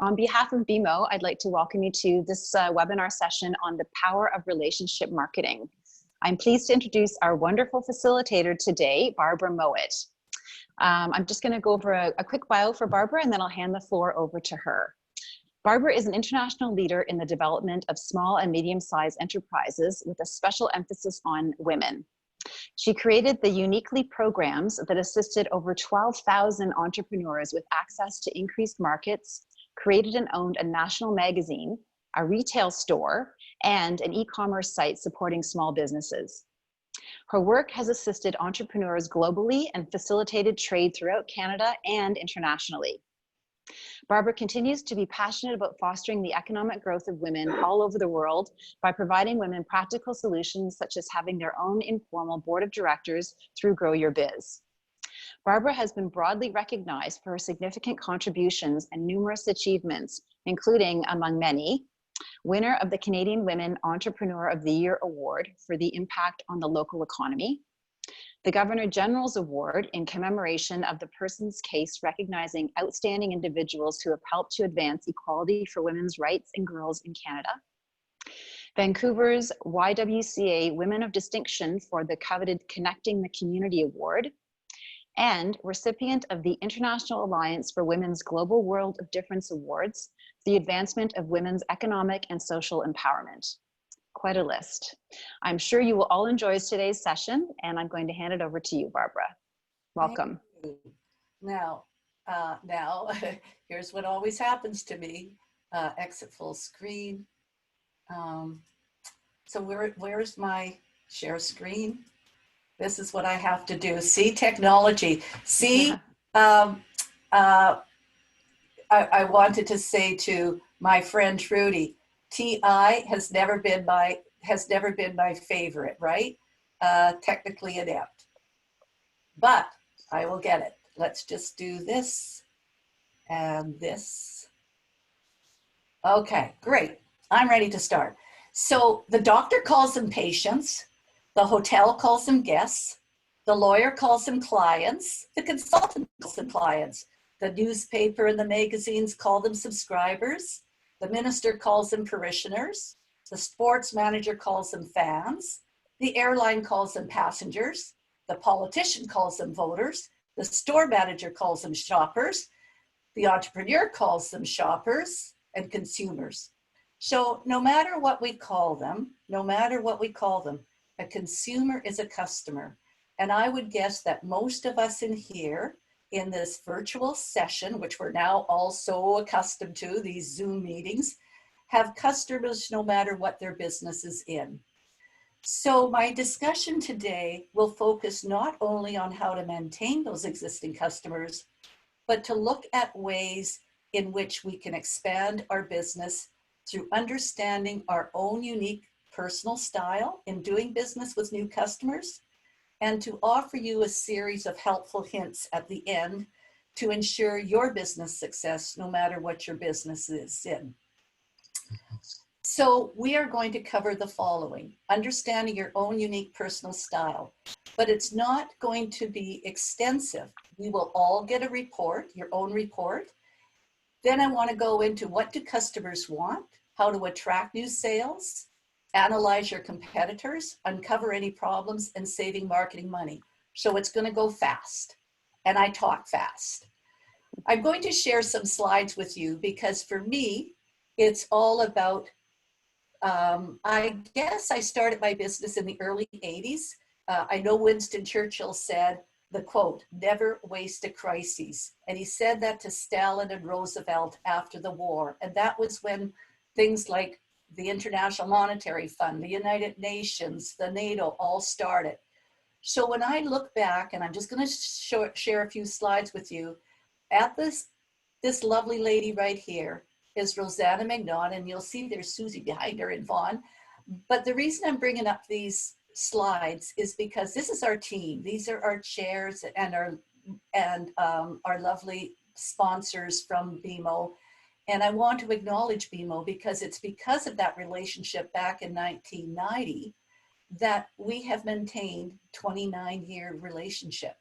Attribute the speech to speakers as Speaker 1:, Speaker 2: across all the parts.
Speaker 1: On behalf of BMO, I'd like to welcome you to this webinar session on the power of relationship marketing. I'm pleased to introduce our wonderful facilitator today, Barbara Mowat. I'm just going to go over a quick bio for Barbara, and then I'll hand the floor over to her. Barbara is an international leader in the development of small and medium-sized enterprises with a special emphasis on women. She created the Uniquely programs that assisted over 12,000 entrepreneurs with access to increased markets, created and owned a national magazine, a retail store, and an e-commerce site supporting small businesses. Her work has assisted entrepreneurs globally and facilitated trade throughout Canada and internationally. Barbara continues to be passionate about fostering the economic growth of women all over the world by providing women practical solutions such as having their own informal board of directors through Grow Your Biz. Barbara has been broadly recognized for her significant contributions and numerous achievements, including, among many, winner of the Canadian Women Entrepreneur of the Year Award for the impact on the local economy, the Governor General's Award in commemoration of the person's case recognizing outstanding individuals who have helped to advance equality for women's rights and girls in Canada, Vancouver's YWCA Women of Distinction for the coveted Connecting the Community Award, and recipient of the International Alliance for Women's Global World of Difference Awards, the advancement of women's economic and social empowerment. Quite a list. I'm sure you will all enjoy today's session, and I'm going to hand it over to you, Barbara. Welcome.
Speaker 2: Now, here's what always happens to me. Exit full screen. So where's my share screen? This is what I have to do. See, technology. See, I wanted to say to my friend Trudy, TI has never been my favorite, right? Technically inept, but I will get it. Let's just do this and this. Okay, great. I'm ready to start. So the doctor calls them patients. The hotel calls them guests. The lawyer calls them clients. The consultant calls them clients. The newspaper and the magazines call them subscribers. The minister calls them parishioners. The sports manager calls them fans. The airline calls them passengers. The politician calls them voters. The store manager calls them shoppers. The entrepreneur calls them shoppers and consumers. So no matter what we call them, a consumer is a customer. And I would guess that most of us in here in this virtual session, which we're now all so accustomed to, these Zoom meetings, have customers no matter what their business is in. So my discussion today will focus not only on how to maintain those existing customers, but to look at ways in which we can expand our business through understanding our own unique personal style in doing business with new customers, and to offer you a series of helpful hints at the end to ensure your business success, no matter what your business is in. So we are going to cover the following: understanding your own unique personal style, but it's not going to be extensive. We will all get a report, your own report. Then I want to go into what do customers want, how to attract new sales, analyze your competitors, uncover any problems, and saving marketing money. So it's going to go fast, and I talk fast. I'm going to share some slides with you because for me, it's all about, I guess I started my business in the early 80s. I know Winston Churchill said the quote, "Never waste a crisis." And he said that to Stalin and Roosevelt after the war. And that was when things like the International Monetary Fund, the United Nations, the NATO all started. So when I look back, and I'm just going to share a few slides with you, at this lovely lady right here is Rosanna Magnon, and you'll see there's Susie behind her and Vaughn. But the reason I'm bringing up these slides is because this is our team. These are our chairs and our lovely sponsors from BMO. And I want to acknowledge BMO because it's because of that relationship back in 1990 that we have maintained 29-year relationship.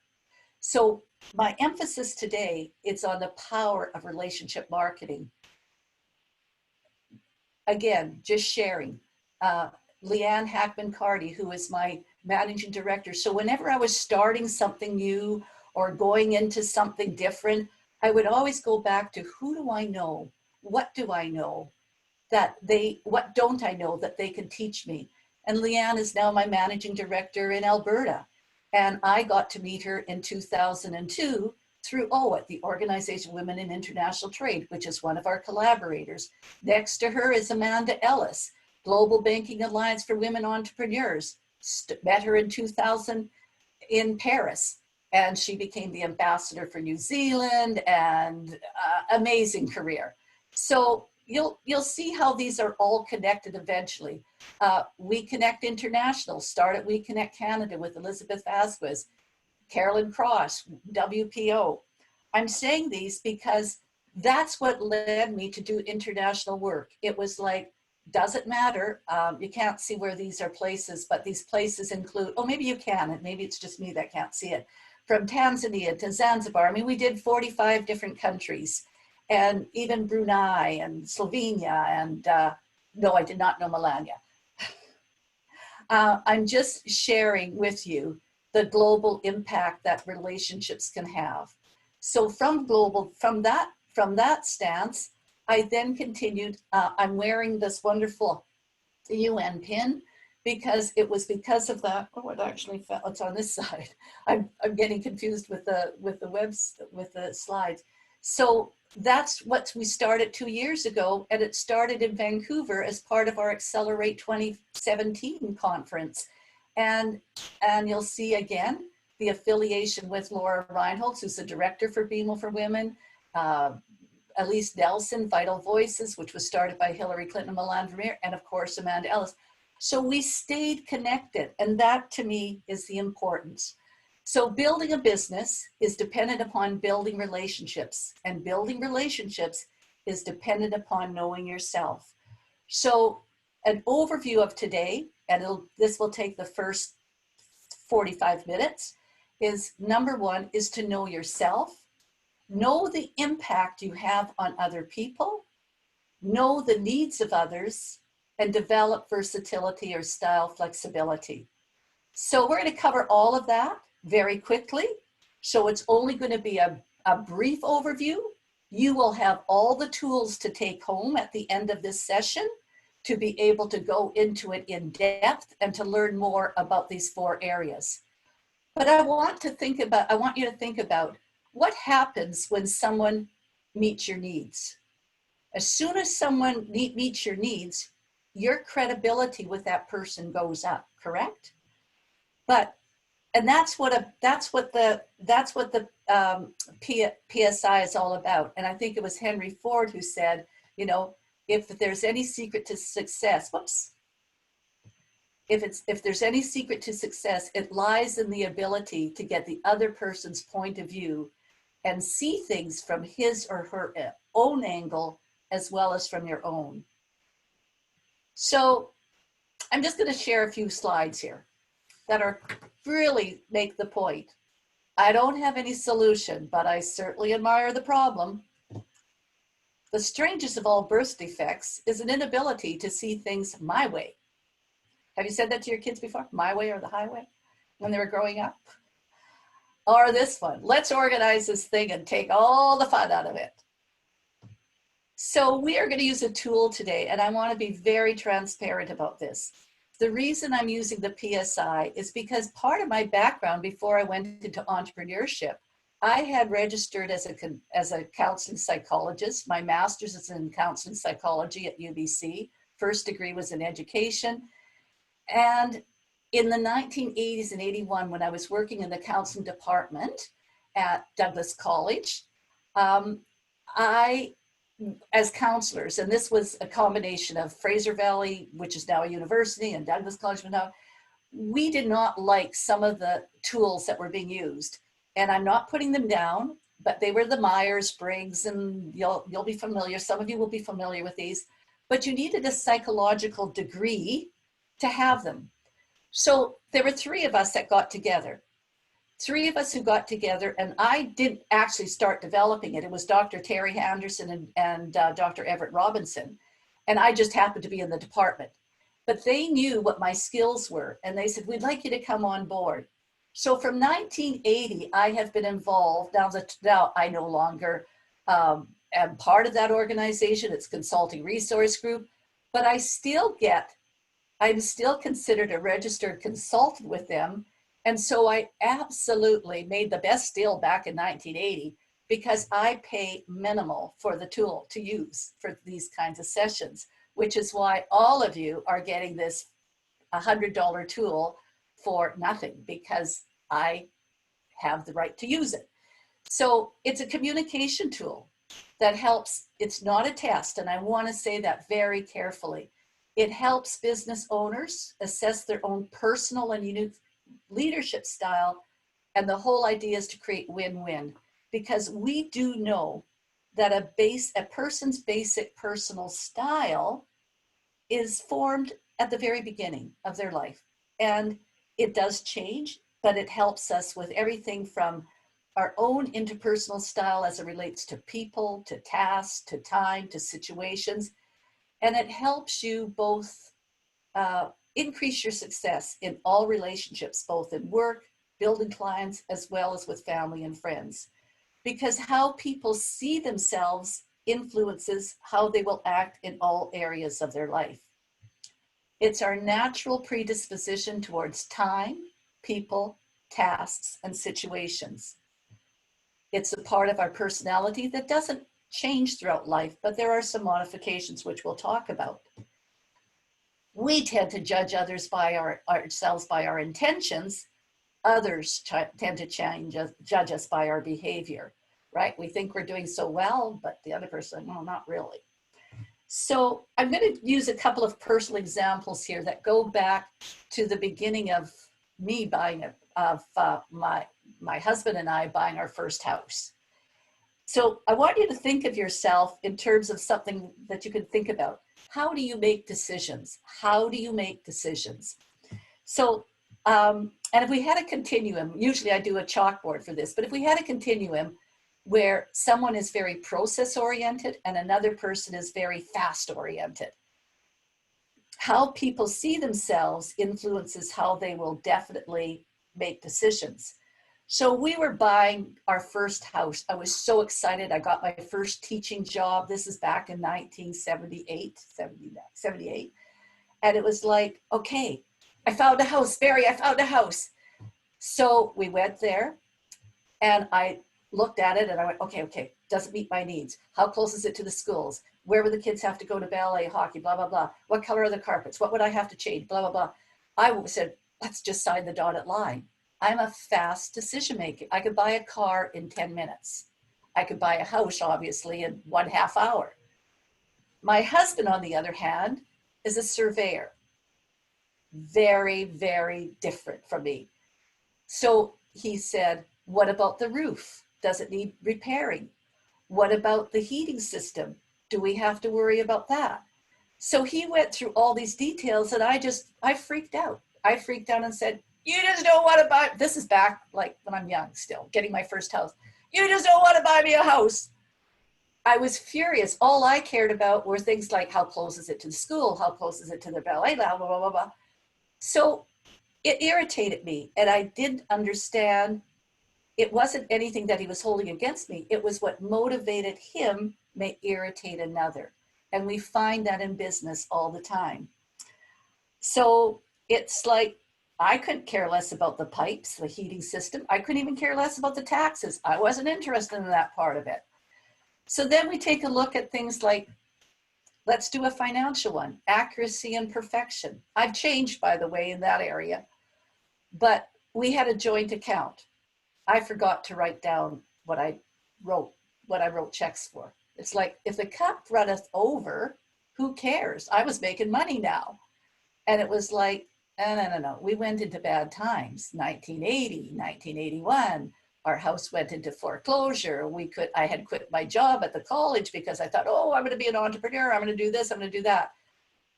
Speaker 2: So my emphasis today is on the power of relationship marketing. again, just sharing. Leanne Hackman-Carty, who is my managing director. So whenever I was starting something new or going into something different, I would always go back to, who do I know? What do I know what don't I know that they can teach me? And Leanne is now my managing director in Alberta. And I got to meet her in 2002 through OWIT, the Organization of Women in International Trade, which is one of our collaborators. Next to her is Amanda Ellis, Global Banking Alliance for Women Entrepreneurs. Met her in 2000 in Paris, and she became the ambassador for New Zealand, and amazing career. So you'll see how these are all connected eventually. We Connect International, start at We Connect Canada with Elizabeth Vasquez, Carolyn Cross, WPO. I'm saying these because that's what led me to do international work. It was like, doesn't matter. You can't see where these are places, but these places include, oh, maybe you can, and maybe it's just me that can't see it. From Tanzania to Zanzibar. I mean, we did 45 different countries, and even Brunei and Slovenia, and no, I did not know Melania. I'm just sharing with you the global impact that relationships can have. So from that stance, I then continued. I'm wearing this wonderful UN pin because it was because of that. Oh, it actually fell. It's on this side. I'm getting confused with the slides. So that's what we started 2 years ago, and it started in Vancouver as part of our Accelerate 2017 conference. And you'll see again the affiliation with Laura Reinholtz, who's the director for BMO for Women, Elise Nelson, Vital Voices, which was started by Hillary Clinton and Milan Vermeer, and of course, Amanda Ellis. So we stayed connected, and that to me is the importance. So building a business is dependent upon building relationships, and building relationships is dependent upon knowing yourself. So an overview of today, and this will take the first 45 minutes, is number one is to know yourself, know the impact you have on other people, know the needs of others, and develop versatility or style flexibility. So we're going to cover all of that very quickly. So it's only going to be a brief overview. You will have all the tools to take home at the end of this session to be able to go into it in depth and to learn more about these 4 areas. But I want you to think about what happens when someone meets your needs. As soon as someone meets your needs, your credibility with that person goes up, correct? And that's what the PSI is all about. And I think it was Henry Ford who said, you know, if there's any secret to success, if there's any secret to success, it lies in the ability to get the other person's point of view and see things from his or her own angle as well as from your own. So I'm just going to share a few slides here that are really make the point. I don't have any solution, but I certainly admire the problem. The strangest of all birth defects is an inability to see things my way. Have you said that to your kids before? My way or the highway when they were growing up? Or this one, let's organize this thing and take all the fun out of it. So we are going to use a tool today, and I want to be very transparent about this. The reason I'm using the PSI is because part of my background before I went into entrepreneurship, I had registered as a counseling psychologist. My master's is in counseling psychology at UBC. First degree was in education. And in the 1980s and 81, when I was working in the counseling department at Douglas College, as counselors, and this was a combination of Fraser Valley, which is now a university, and Douglas College, we did not like some of the tools that were being used. And I'm not putting them down, but they were the Myers-Briggs, and you'll be familiar, some of you will be familiar with these, but you needed a psychological degree to have them. So there were 3 of us that got together. 3 of us who got together, and I didn't actually start developing it. It was Dr. Terry Anderson and Dr. Everett Robinson. And I just happened to be in the department. But they knew what my skills were, and they said, we'd like you to come on board. So from 1980, I have been involved. Now I no longer am part of that organization. It's Consulting Resource Group, but I'm still considered a registered consultant with them. And so I absolutely made the best deal back in 1980 because I pay minimal for the tool to use for these kinds of sessions, which is why all of you are getting this $100 tool for nothing, because I have the right to use it. So it's a communication tool that helps. It's not a test, and I want to say that very carefully. It helps business owners assess their own personal and unique leadership style, and the whole idea is to create win-win, because we do know that a person's basic personal style is formed at the very beginning of their life, and it does change, but it helps us with everything from our own interpersonal style as it relates to people, to tasks, to time, to situations. And it helps you both increase your success in all relationships, both in work, building clients, as well as with family and friends. Because how people see themselves influences how they will act in all areas of their life. It's our natural predisposition towards time, people, tasks, and situations. It's a part of our personality that doesn't change throughout life, but there are some modifications which we'll talk about. We tend to judge others by ourselves by our intentions. Others tend to judge us by our behavior, right? We think we're doing so well, but the other person, no, not really. So I'm going to use a couple of personal examples here that go back to the beginning of me buying my husband and I buying our first house. So I want you to think of yourself in terms of something that you can think about. How do you make decisions? How do you make decisions? So, and if we had a continuum, usually I do a chalkboard for this, but if we had a continuum where someone is very process oriented and another person is very fast oriented, how people see themselves influences how they will definitely make decisions. So we were buying our first house. I was so excited. I got my first teaching job. This is back in 1978, 78. And it was like, okay, I found a house, Barry, I found a house. So we went there and I looked at it and I went, okay, doesn't meet my needs. How close is it to the schools? Where would the kids have to go to ballet, hockey, blah, blah, blah. What color are the carpets? What would I have to change? Blah, blah, blah. I said, let's just sign the dotted line. I'm a fast decision maker. I could buy a car in 10 minutes. I could buy a house, obviously, in 1.5 hours. My husband, on the other hand, is a surveyor. Very, very different from me. So he said, what about the roof? Does it need repairing? What about the heating system? Do we have to worry about that? So he went through all these details and I freaked out. I freaked out and said, you just don't want to buy, this is back like when I'm young still, getting my first house. You just don't want to buy me a house. I was furious. All I cared about were things like how close is it to the school? How close is it to the ballet? Blah, blah, blah, blah, blah. So it irritated me and I didn't understand. It wasn't anything that he was holding against me. It was what motivated him may irritate another. And we find that in business all the time. So it's like, I couldn't care less about the pipes, the heating system. I couldn't even care less about the taxes. I wasn't interested in that part of it. So then we take a look at things like, let's do a financial one, accuracy and perfection. I've changed, by the way, in that area, but we had a joint account. I forgot to write down what I wrote checks for. It's like, if the cup runneth over, who cares? I was making money now. And it was like, no. We went into bad times. 1980, 1981, our house went into foreclosure. I had quit my job at the college because I thought, oh, I'm going to be an entrepreneur. I'm going to do this. I'm going to do that.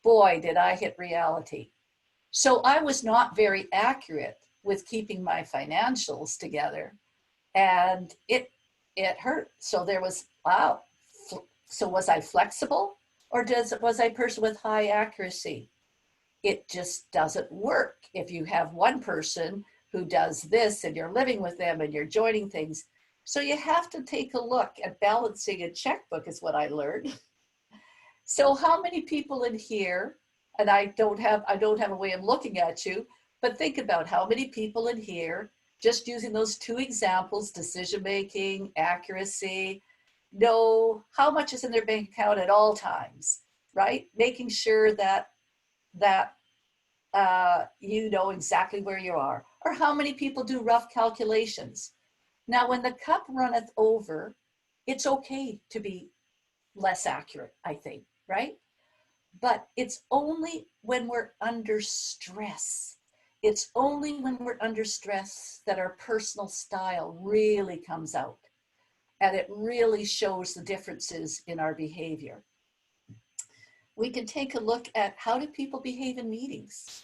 Speaker 2: Boy, did I hit reality. So I was not very accurate with keeping my financials together. And it hurt. So there was, wow. So was I flexible? Or was I a person with high accuracy? It just doesn't work if you have one person who does this and you're living with them and you're joining things. So you have to take a look at balancing a checkbook is what I learned. So how many people in here, and I don't have a way of looking at you, but think about how many people in here, just using those two examples, decision-making, accuracy, know how much is in their bank account at all times, right? Making sure that you know exactly where you are. Or how many people do rough calculations. Now, when the cup runneth over, it's okay to be less accurate, I think, right? But it's only when we're under stress. It's only when we're under stress that our personal style really comes out. And it really shows the differences in our behavior. We can take a look at how do people behave in meetings.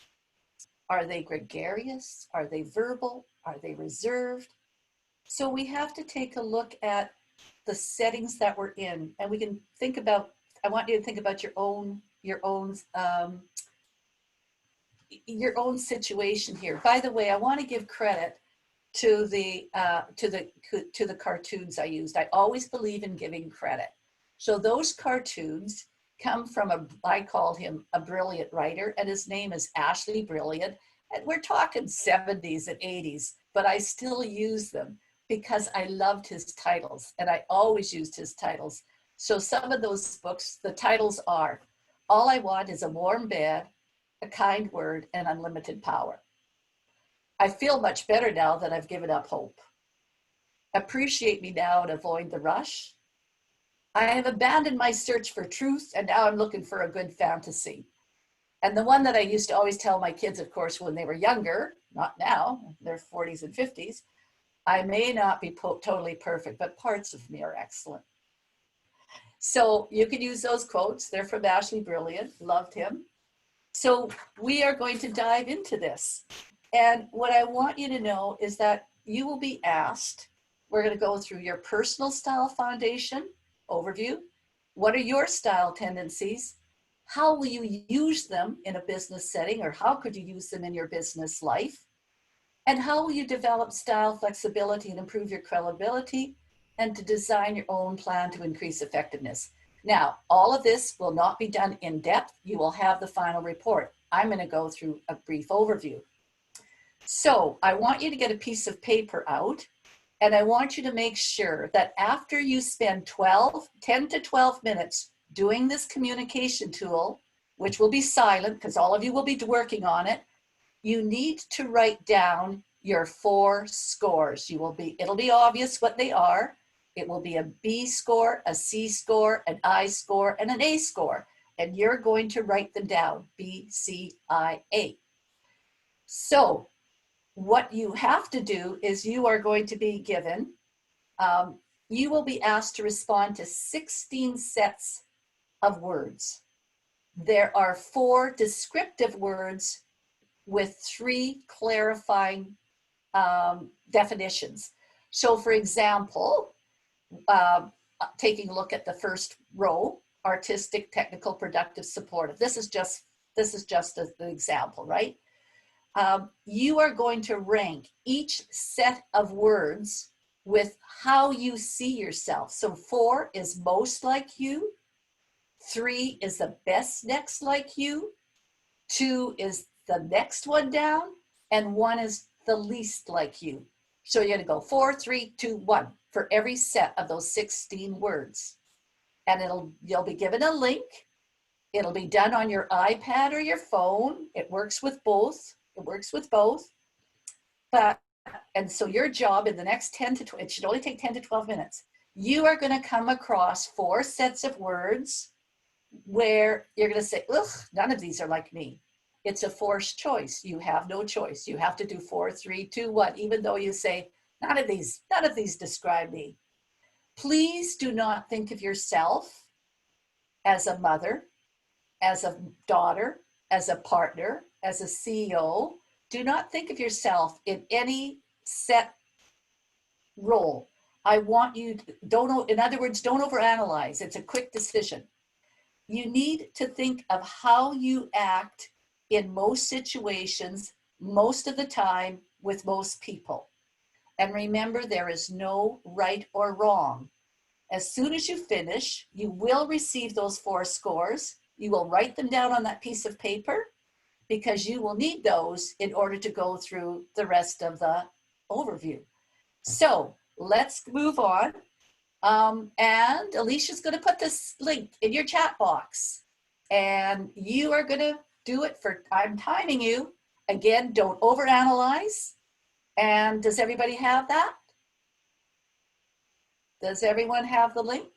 Speaker 2: Are they gregarious? Are they verbal? Are they reserved? So we have to take a look at the settings that we're in, and we can think about, I want you to think about your own situation here. By the way, I want to give credit to the cartoons I used. I always believe in giving credit. So those cartoons come from I call him a brilliant writer, and his name is Ashley Brilliant. And we're talking 70s and 80s, but I still use them because I loved his titles, and I always used his titles. So some of those books, the titles are All I Want is a Warm Bed, A Kind Word, and Unlimited Power. I feel much better now that I've given up hope. Appreciate Me Now and Avoid the Rush. I have abandoned my search for truth, and now I'm looking for a good fantasy. And the one that I used to always tell my kids, of course, when they were younger, not now, they're 40s and 50s, I may not be totally perfect, but parts of me are excellent. So you can use those quotes. They're from Ashley Brilliant. Loved him. So we are going to dive into this. And what I want you to know is that you will be asked, we're going to go through your personal style foundation overview. What are your style tendencies? How will you use them in a business setting, or how could you use them in your business life? And how will you develop style flexibility and improve your credibility, and to design your own plan to increase effectiveness? Now, all of this will not be done in depth. You will have the final report. I'm going to go through a brief overview. So I want you to get a piece of paper out, and I want you to make sure that after you spend 10 to 12 minutes doing this communication tool, which will be silent because all of you will be working on it, you need to write down your 4 scores. It'll be obvious what they are. It will be a B score, a C score, an I score, and an A score. And you're going to write them down, B, C, I, A. So what you have to do is you are going to be given, you will be asked to respond to 16 sets of words. There are 4 descriptive words with 3 clarifying definitions. So for example, taking a look at the first row, artistic, technical, productive, supportive. This is just an example, right? You are going to rank each set of words with how you see yourself. So 4 is most like you, 3 is the best next like you, 2 is the next one down, and 1 is the least like you. So you're going to go 4, 3, 2, 1 for every set of those 16 words. And you'll be given a link. It'll be done on your iPad or your phone. It works with both. And so your job in the next 10 to 12, it should only take 10 to 12 minutes. You are going to come across 4 sets of words where you're going to say, ugh, none of these are like me. It's a forced choice. You have no choice. You have to do 4, 3, 2, 1, even though you say, none of these describe me. Please do not think of yourself as a mother, as a daughter, as a partner, as a CEO. Do not think of yourself in any set role. I want you to, in other words, don't overanalyze. It's a quick decision. You need to think of how you act in most situations, most of the time, with most people. And remember, there is no right or wrong. As soon as you finish, you will receive those 4 scores. You will write them down on that piece of paper because you will need those in order to go through the rest of the overview. So let's move on. And Alicia's going to put this link in your chat box. And you are going to do it for, I'm timing you. Again, don't overanalyze. And does everybody have that? Does everyone have the link?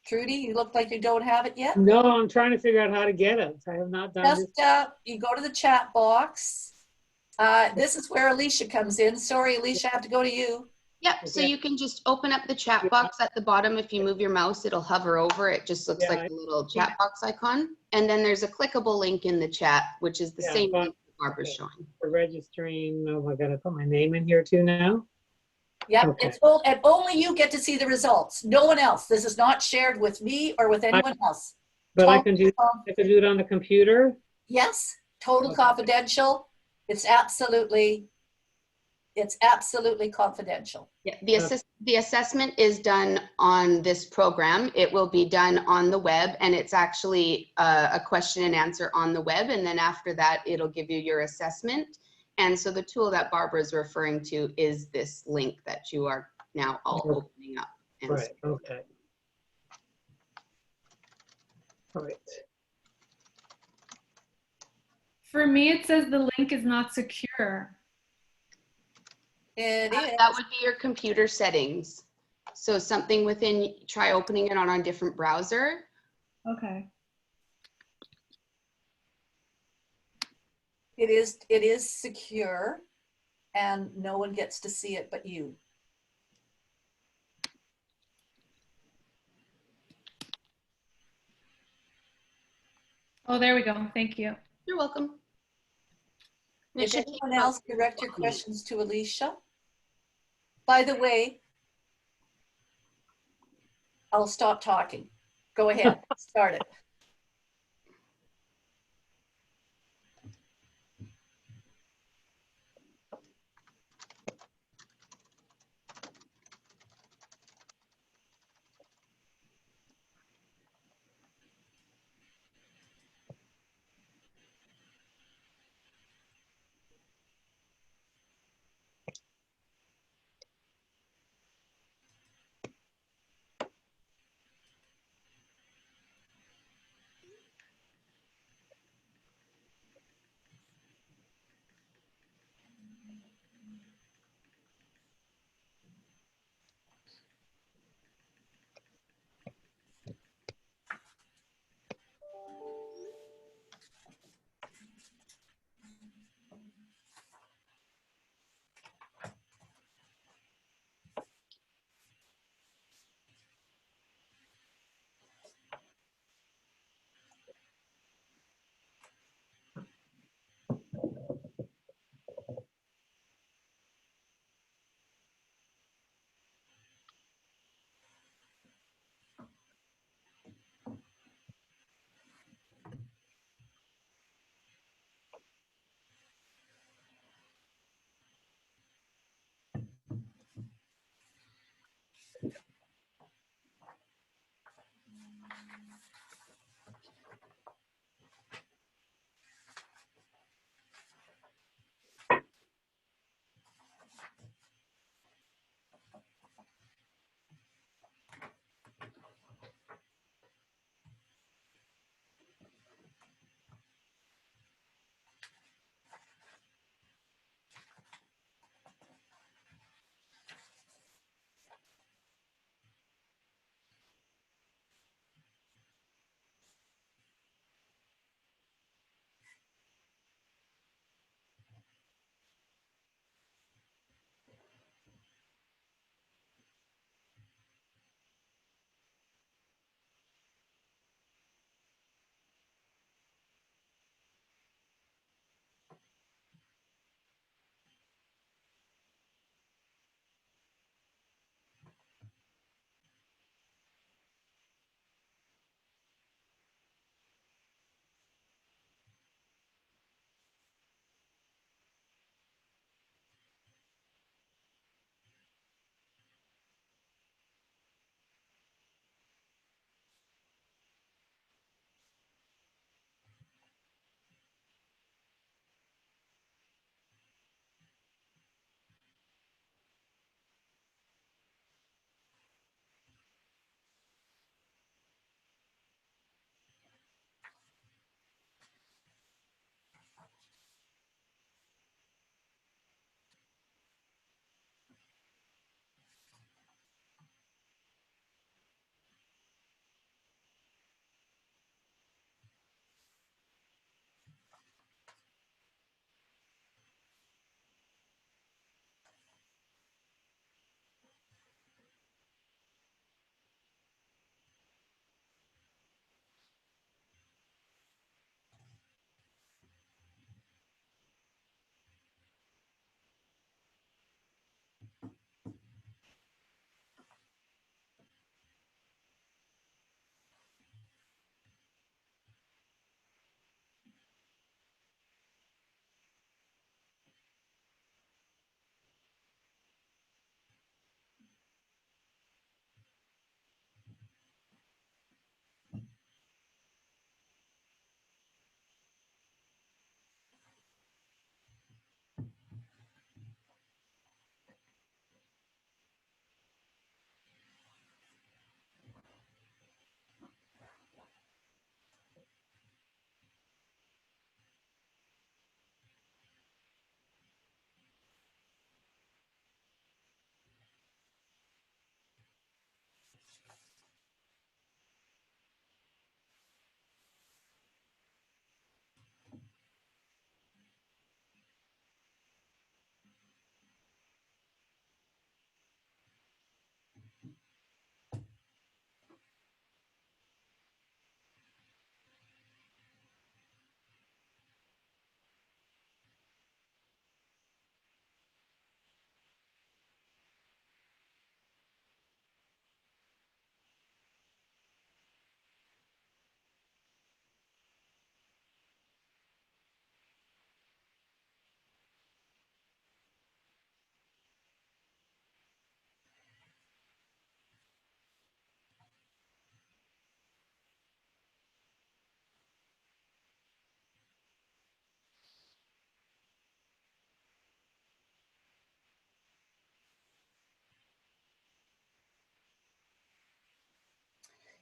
Speaker 2: Trudy, you look like you don't have it yet.
Speaker 3: No, I'm trying to figure out how to get it. I have not done
Speaker 2: Just
Speaker 3: this.
Speaker 2: you go to the chat box. This is where Alicia comes in. Sorry, Alicia, I have to go to you.
Speaker 4: Yep, so you can just open up the chat box at the bottom. If you move your mouse, it'll hover over. It just looks like a little chat box icon. And then there's a clickable link in the chat, which is the same link that Barbara's showing.
Speaker 3: For registering, oh, I gotta put my name in here too now?
Speaker 2: Yep,
Speaker 3: Okay.
Speaker 2: and only you get to see the results. No one else. This is not shared with me or with anyone else.
Speaker 3: But I can do it on the computer?
Speaker 2: Yes, total
Speaker 3: Okay.
Speaker 2: confidential. It's absolutely confidential.
Speaker 4: Yeah, the assessment is done on this program. It will be done on the web, and it's actually a question and answer on the web. And then after that, it'll give you your assessment. And so the tool that Barbara is referring to is this link that you are now all opening up.
Speaker 3: Right, okay. All right.
Speaker 5: For me, it says the link is not secure.
Speaker 2: It is.
Speaker 4: That would be your computer settings. So something within, try opening it on a different browser.
Speaker 5: Okay.
Speaker 2: It is secure, and no one gets to see it but you.
Speaker 5: Oh, there we go. Thank you.
Speaker 4: You're welcome.
Speaker 2: If anyone else direct your questions to Alicia. By the way, I'll stop talking. Go ahead, start it.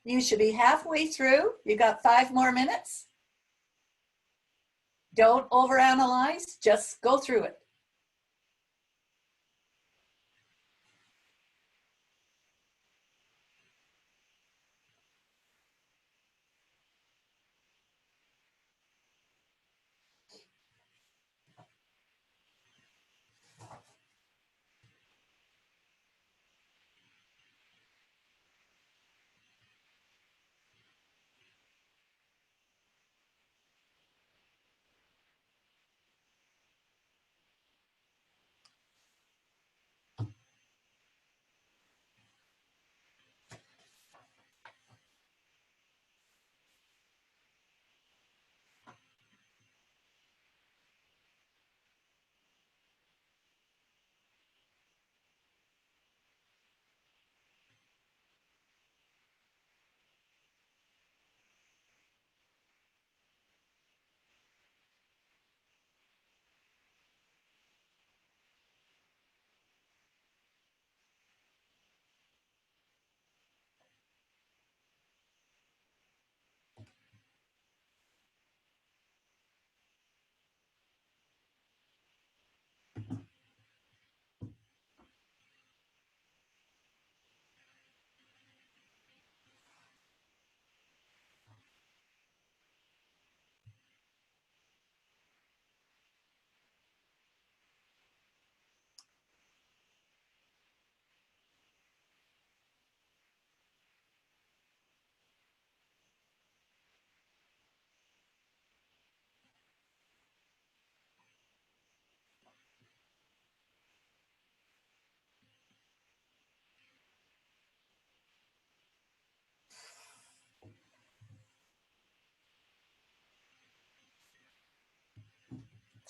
Speaker 2: You should be halfway through. You got 5 more minutes. Don't overanalyze, just go through it.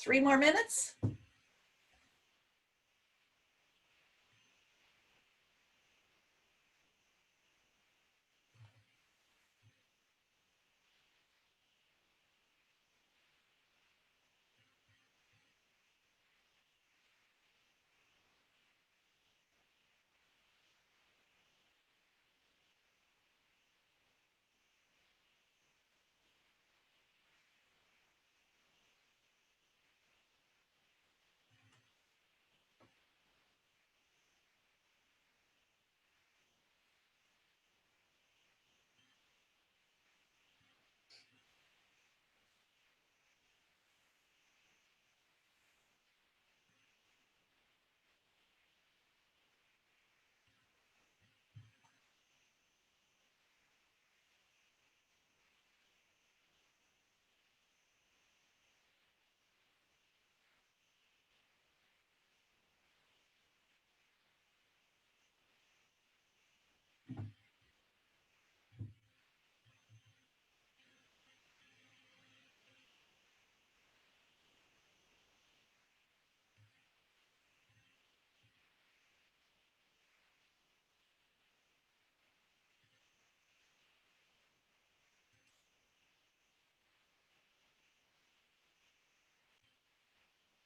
Speaker 2: Three more minutes.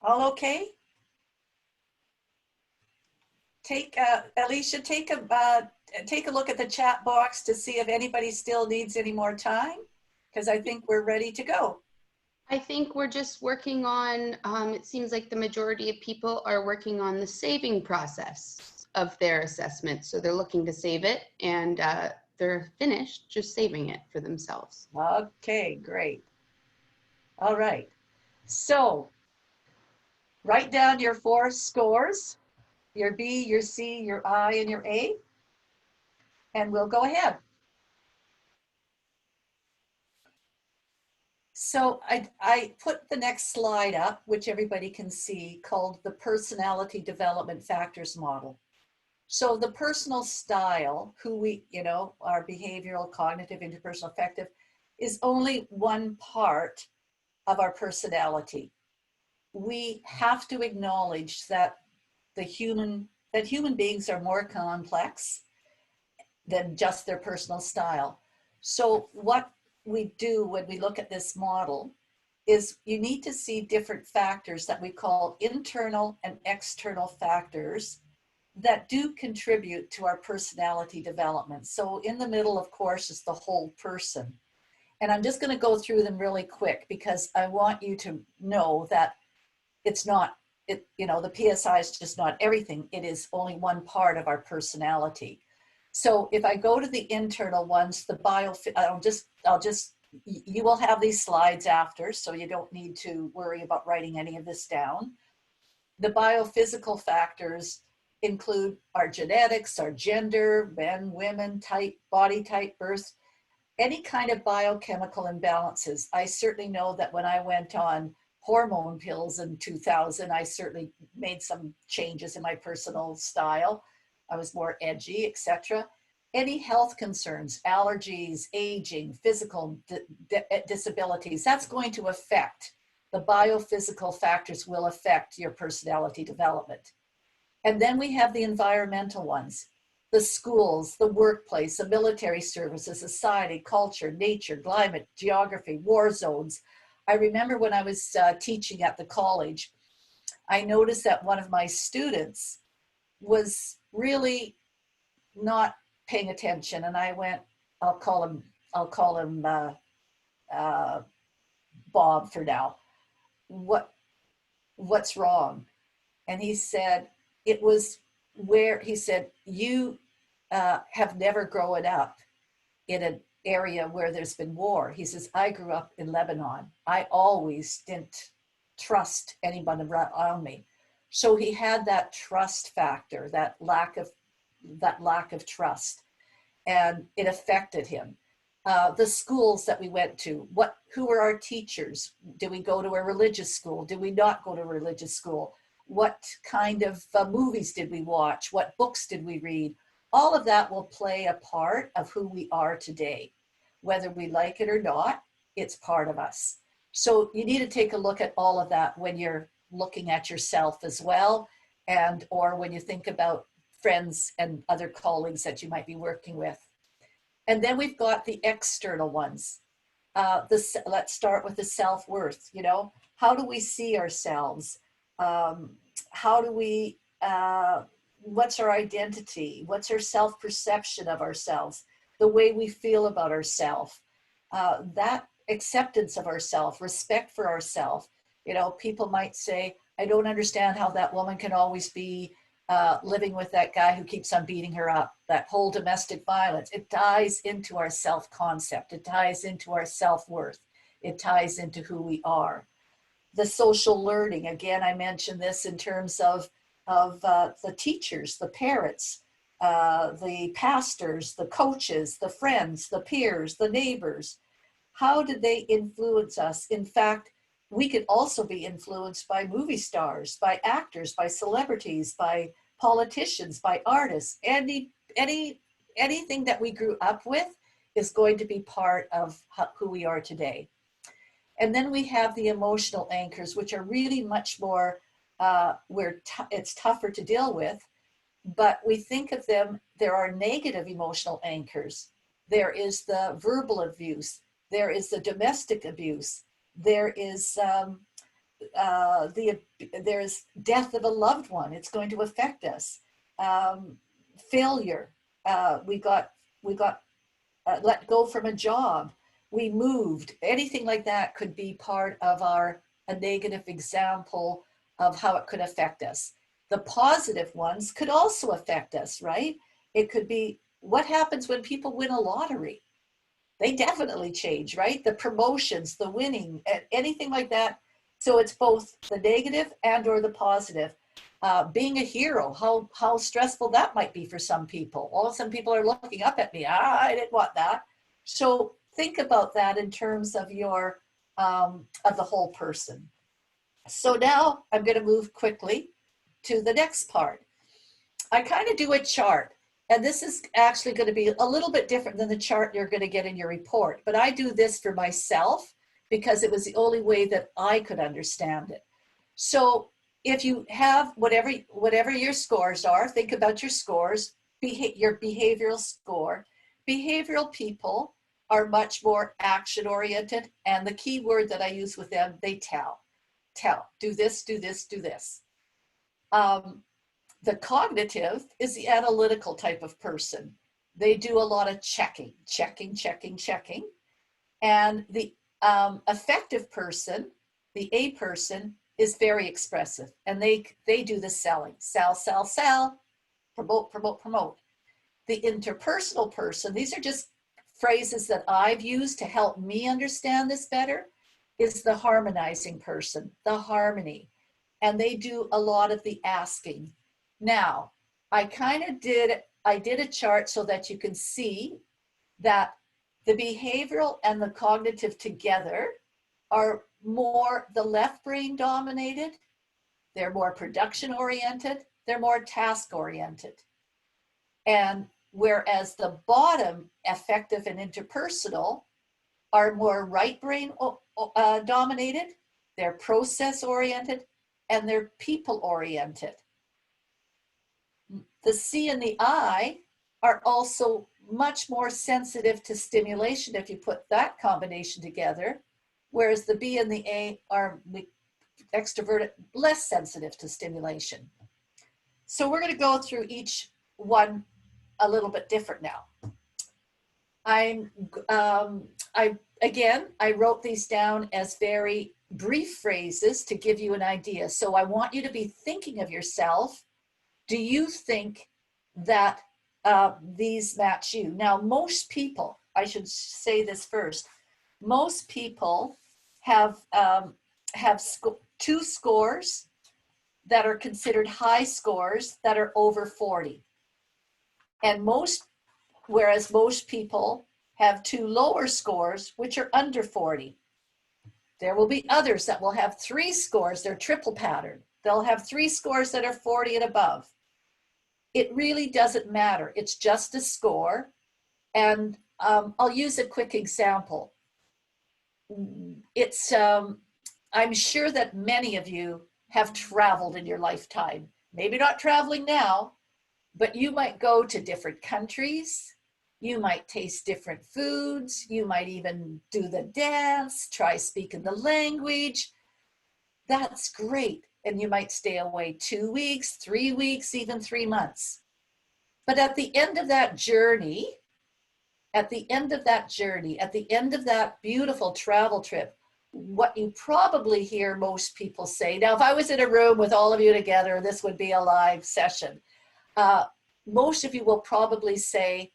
Speaker 2: All okay? Alicia, take a look at the chat box to see if anybody still needs any more time, because I think we're ready to go.
Speaker 4: I think we're just working on, it seems like the majority of people are working on the saving process of their assessment. So they're looking to save it, and they're finished just saving it for themselves.
Speaker 2: Okay, great. All right. So write down your 4 scores, your B, your C, your I, and your A, and we'll go ahead. So I put the next slide up, which everybody can see, called the Personality Development Factors Model. So the personal style, who we, our behavioral, cognitive, interpersonal, affective, is only one part of our personality. We have to acknowledge that human beings are more complex than just their personal style. So what we do when we look at this model is you need to see different factors that we call internal and external factors that do contribute to our personality development. So in the middle, of course, is the whole person. And I'm just going to go through them really quick because I want you to know that it's not, the PSI is just not everything. It is only one part of our personality. So if I go to the internal ones, you will have these slides after, so you don't need to worry about writing any of this down. The biophysical factors include our genetics, our gender, men, women, type, body type, birth, any kind of biochemical imbalances. I certainly know that when I went on hormone pills in 2000, I certainly made some changes in my personal style. I was more edgy, etc. Any health concerns, allergies, aging, physical disabilities, that's going to affect, the biophysical factors will affect your personality development. And then we have the environmental ones, the schools, the workplace, the military services, society, culture, nature, climate, geography, war zones. I remember when I was teaching at the college, I noticed that one of my students was really not paying attention, and I went, I'll call him Bob for now. What's wrong? And he said, you have never grown up in an area where there's been war. He says, I grew up in Lebanon. I always didn't trust anyone around me. So he had that trust factor, that lack of trust, and it affected him. The schools that we went to, who were our teachers? Did we go to a religious school? Did we not go to a religious school? What kind of movies did we watch? What books did we read? All of that will play a part of who we are today. Whether we like it or not, it's part of us. So you need to take a look at all of that when you're looking at yourself as well, or when you think about friends and other colleagues that you might be working with. And then we've got the external ones. Let's start with the self-worth. How do we see ourselves? How do we, what's our identity? What's our self-perception of ourselves? The way we feel about ourselves, that acceptance of ourselves, respect for ourselves. People might say, I don't understand how that woman can always be living with that guy who keeps on beating her up. That whole domestic violence, it ties into our self-concept. It ties into our self-worth. It ties into who we are. The social learning, again, I mentioned this in terms of the teachers, the parents, the pastors, the coaches, the friends, the peers, the neighbors. How did they influence us? In fact, we could also be influenced by movie stars, by actors, by celebrities, by politicians, by artists. Anything that we grew up with is going to be part of who we are today. And then we have the emotional anchors, which are really much more where it's tougher to deal with. But we think of them, there are negative emotional anchors. There is the verbal abuse. There is the domestic abuse. There is there's death of a loved one. It's going to affect us. Failure. We got let go from a job. We moved. Anything like that could be part of a negative example of how it could affect us. The positive ones could also affect us, right? It could be what happens when people win a lottery. They definitely change, right? The promotions, the winning, anything like that. So it's both the negative and or the positive. Being a hero, how stressful that might be for some people. All of a sudden people are looking up at me. I didn't want that. So think about that in terms of your of the whole person. So now I'm going to move quickly to the next part. I kind of do a chart. And this is actually going to be a little bit different than the chart you're going to get in your report. But I do this for myself because it was the only way that I could understand it. So if you have whatever your scores are, think about your scores, your behavioral score. Behavioral people are much more action-oriented. And the key word that I use with them, they tell. Do this, do this, do this. The cognitive is the analytical type of person. They do a lot of checking. And the affective person, the A person, is very expressive, and they do the selling. Sell, promote. The interpersonal person, these are just phrases that I've used to help me understand this better, is the harmonizing person, the harmony. And they do a lot of the asking. Now, I did a chart so that you can see that the behavioral and the cognitive together are more the left brain dominated. They're more production oriented. They're more task oriented. And whereas the bottom, affective and interpersonal, are more right brain dominated, they're process oriented, and they're people oriented. The C and the I are also much more sensitive to stimulation if you put that combination together, whereas the B and the A are extroverted, less sensitive to stimulation. So we're going to go through each one a little bit different now. I wrote these down as very brief phrases to give you an idea. So I want you to be thinking of yourself. Do you think that these match you? Now, most people, I should say this first, most people have two scores that are considered high scores that are over 40. And whereas most people have two lower scores, which are under 40. There will be others that will have 3 scores, they're triple pattern. They'll have 3 scores that are 40 and above. It really doesn't matter. It's just a score. And I'll use a quick example. I'm sure that many of you have traveled in your lifetime. Maybe not traveling now, but you might go to different countries. You might taste different foods. You might even do the dance, try speaking the language. That's great. And you might stay away 2 weeks, 3 weeks, even 3 months. But at the end of that journey, at the end of that beautiful travel trip, what you probably hear most people say, now if I was in a room with all of you together, this would be a live session. Most of you will probably say,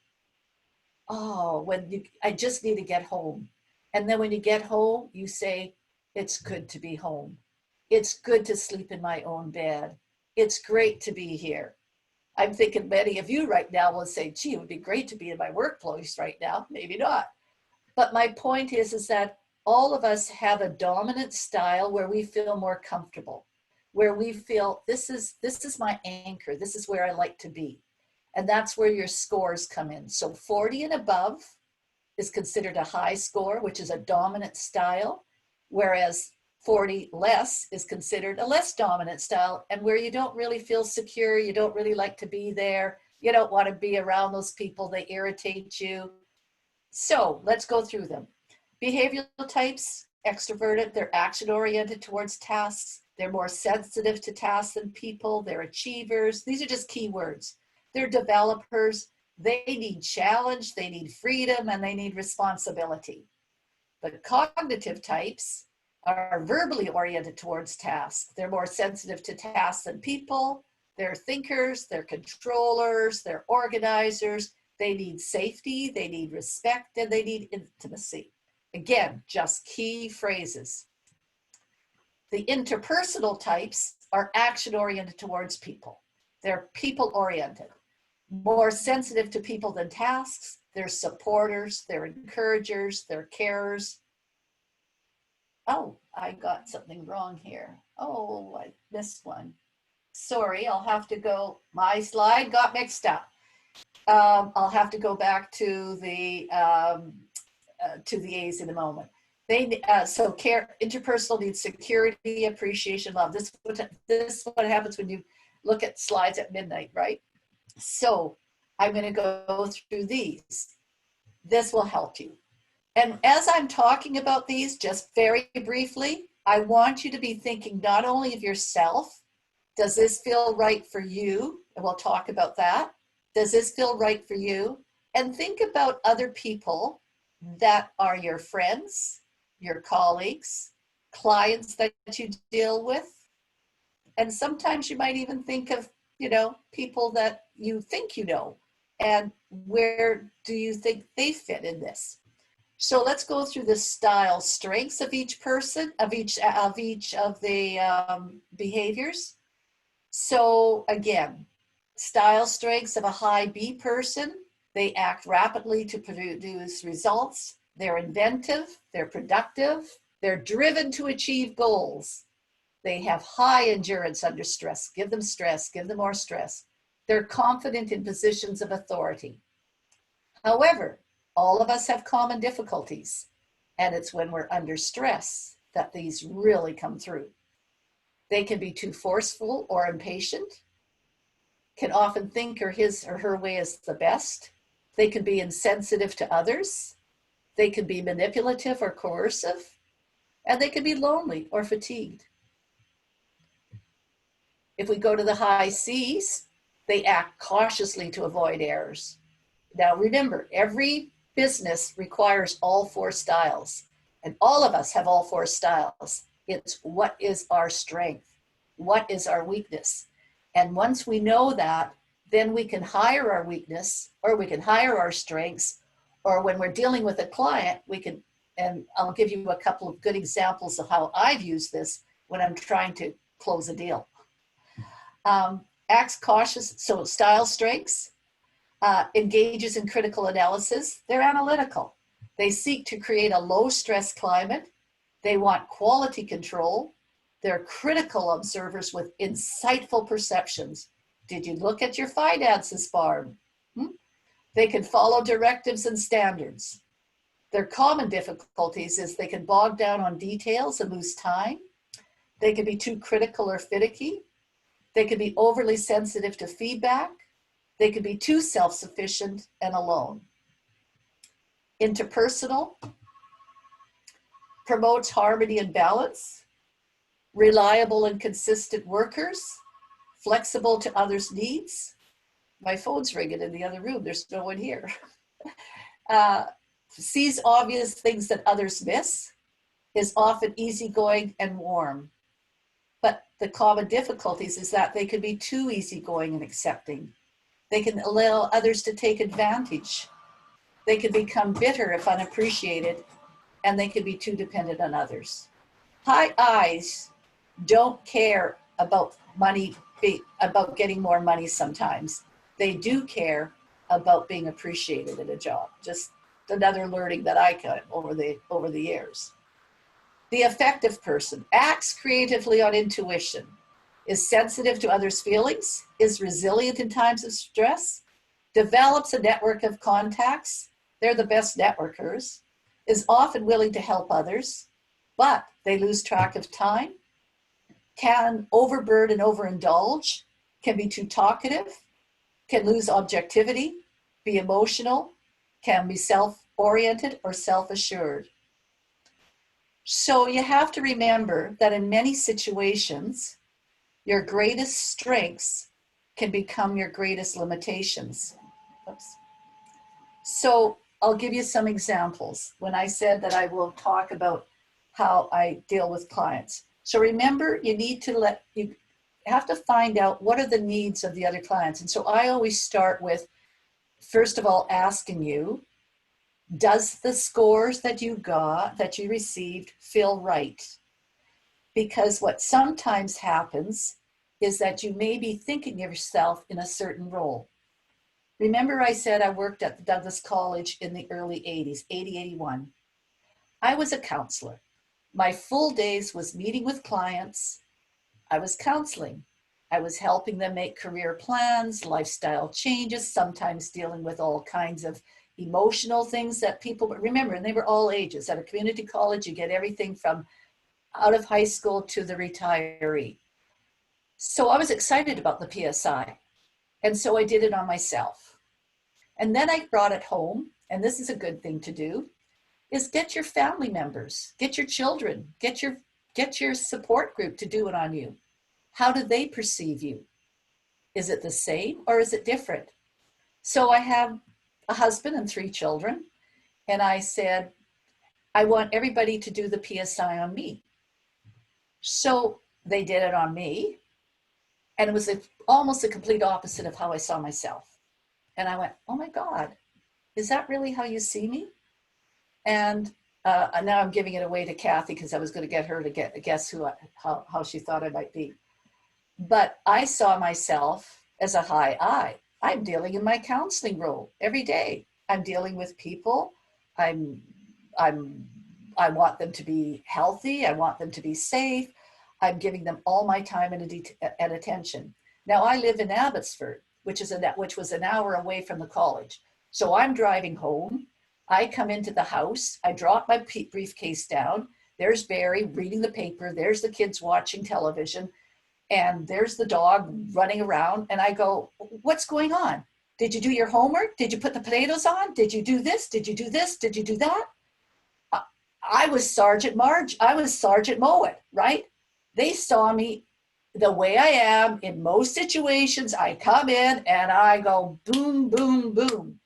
Speaker 2: oh, I just need to get home. And then when you get home, you say, it's good to be home. It's good to sleep in my own bed. It's great to be here. I'm thinking many of you right now will say, gee, it would be great to be in my workplace right now. Maybe not. But my point is that all of us have a dominant style where we feel more comfortable, where we feel this is my anchor. This is where I like to be. And that's where your scores come in. So 40 and above is considered a high score, which is a dominant style, whereas 40 less is considered a less dominant style, and where you don't really feel secure, you don't really like to be there, you don't want to be around those people, they irritate you. So let's go through them. Behavioral types, extroverted, they're action-oriented towards tasks, they're more sensitive to tasks than people, they're achievers. These are just keywords. They're developers, they need challenge, they need freedom, and they need responsibility. The cognitive types are verbally oriented towards tasks. They're more sensitive to tasks than people. They're thinkers, they're controllers, they're organizers. They need safety, they need respect, and they need intimacy. Again, just key phrases. The interpersonal types are action-oriented towards people. They're people-oriented, more sensitive to people than tasks. They're supporters, they're encouragers, they're carers. Oh, I got something wrong here. Oh, I missed one. Sorry, I'll have to go. My slide got mixed up. I'll have to go back to the A's in a moment. So care, interpersonal needs security, appreciation, love. This is what happens when you look at slides at midnight, right? So I'm going to go through these. This will help you. And as I'm talking about these, just very briefly, I want you to be thinking not only of yourself, Does this feel right for you? And we'll talk about that. Does this feel right for you? And think about other people that are your friends, your colleagues, clients that you deal with. And sometimes you might even think of, people that you think you know, and where do you think they fit in this? So let's go through the style strengths of each person, of each of the behaviors. So again, style strengths of a high B person, they act rapidly to produce results. They're inventive, they're productive, they're driven to achieve goals. They have high endurance under stress. Give them stress, give them more stress. They're confident in positions of authority. However, all of us have common difficulties, and it's when we're under stress that these really come through. They can be too forceful or impatient, can often think his or her way is the best. They can be insensitive to others. They can be manipulative or coercive, and they can be lonely or fatigued. If we go to the high C's, they act cautiously to avoid errors. Now remember, every business requires all four styles, and all of us have all four styles. It's what is our strength? What is our weakness? And once we know that, then we can hire our weakness, or we can hire our strengths, or when we're dealing with a client, we can, and I'll give you a couple of good examples of how I've used this when I'm trying to close a deal. Acts cautious, so style strengths, engages in critical analysis. They're analytical. They seek to create a low stress climate. They want quality control. They're critical observers with insightful perceptions. Did you look at your finances, Barb? They can follow directives and standards. Their common difficulties is they can bog down on details and lose time. They can be too critical or finicky. They can be overly sensitive to feedback. They can be too self-sufficient and alone. Interpersonal, promotes harmony and balance. Reliable and consistent workers, flexible to others' needs. My phone's ringing in the other room, there's no one here. Sees obvious things that others miss, is often easygoing and warm. But the common difficulties is that they can be too easygoing and accepting. They can allow others to take advantage. They can become bitter if unappreciated, and they can be too dependent on others. High I's don't care about money, about getting more money sometimes. They do care about being appreciated in a job. Just another learning that I got over the years. The effective person acts creatively on intuition, is sensitive to others' feelings, is resilient in times of stress, develops a network of contacts. They're the best networkers, is often willing to help others, but they lose track of time, can overburden and overindulge, can be too talkative, can lose objectivity, be emotional, can be self-oriented or self-assured. So you have to remember that in many situations, your greatest strengths can become your greatest limitations. Oops. So I'll give you some examples when I said that I will talk about how I deal with clients. So remember, you have to find out what are the needs of the other clients. And so I always start with, first of all, asking you, does the scores that you received feel right? Because what sometimes happens is that you may be thinking of yourself in a certain role. Remember I said I worked at the Douglas College in the early 80s, 80, 81. I was a counselor. My full days was meeting with clients. I was counseling. I was helping them make career plans, lifestyle changes, sometimes dealing with all kinds of emotional things that people remember, and they were all ages. At a community college, you get everything from out of high school to the retiree. So I was excited about the PSI. And so I did it on myself. And then I brought it home, and this is a good thing to do, is get your family members, get your children, get your support group to do it on you. How do they perceive you? Is it the same or is it different? So I have a husband and 3 children, and I said, I want everybody to do the PSI on me. So they did it on me, and it was almost the complete opposite of how I saw myself. And I went, oh my God, is that really how you see me? And now I'm giving it away to Kathy because I was going to get her to guess how she thought I might be. But I saw myself as a high I. I'm dealing in my counseling role every day. I'm dealing with people. I want them to be healthy. I want them to be safe. I'm giving them all my time and attention. Now I live in Abbotsford, which was an hour away from the college. So I'm driving home. I come into the house. I drop my briefcase down. There's Barry reading the paper. There's the kids watching television. And there's the dog running around. And I go, what's going on? Did you do your homework? Did you put the potatoes on? Did you do this? Did you do this? Did you do that? I was Sergeant Mowat, right? They saw me the way I am in most situations. I come in and I go boom, boom, boom.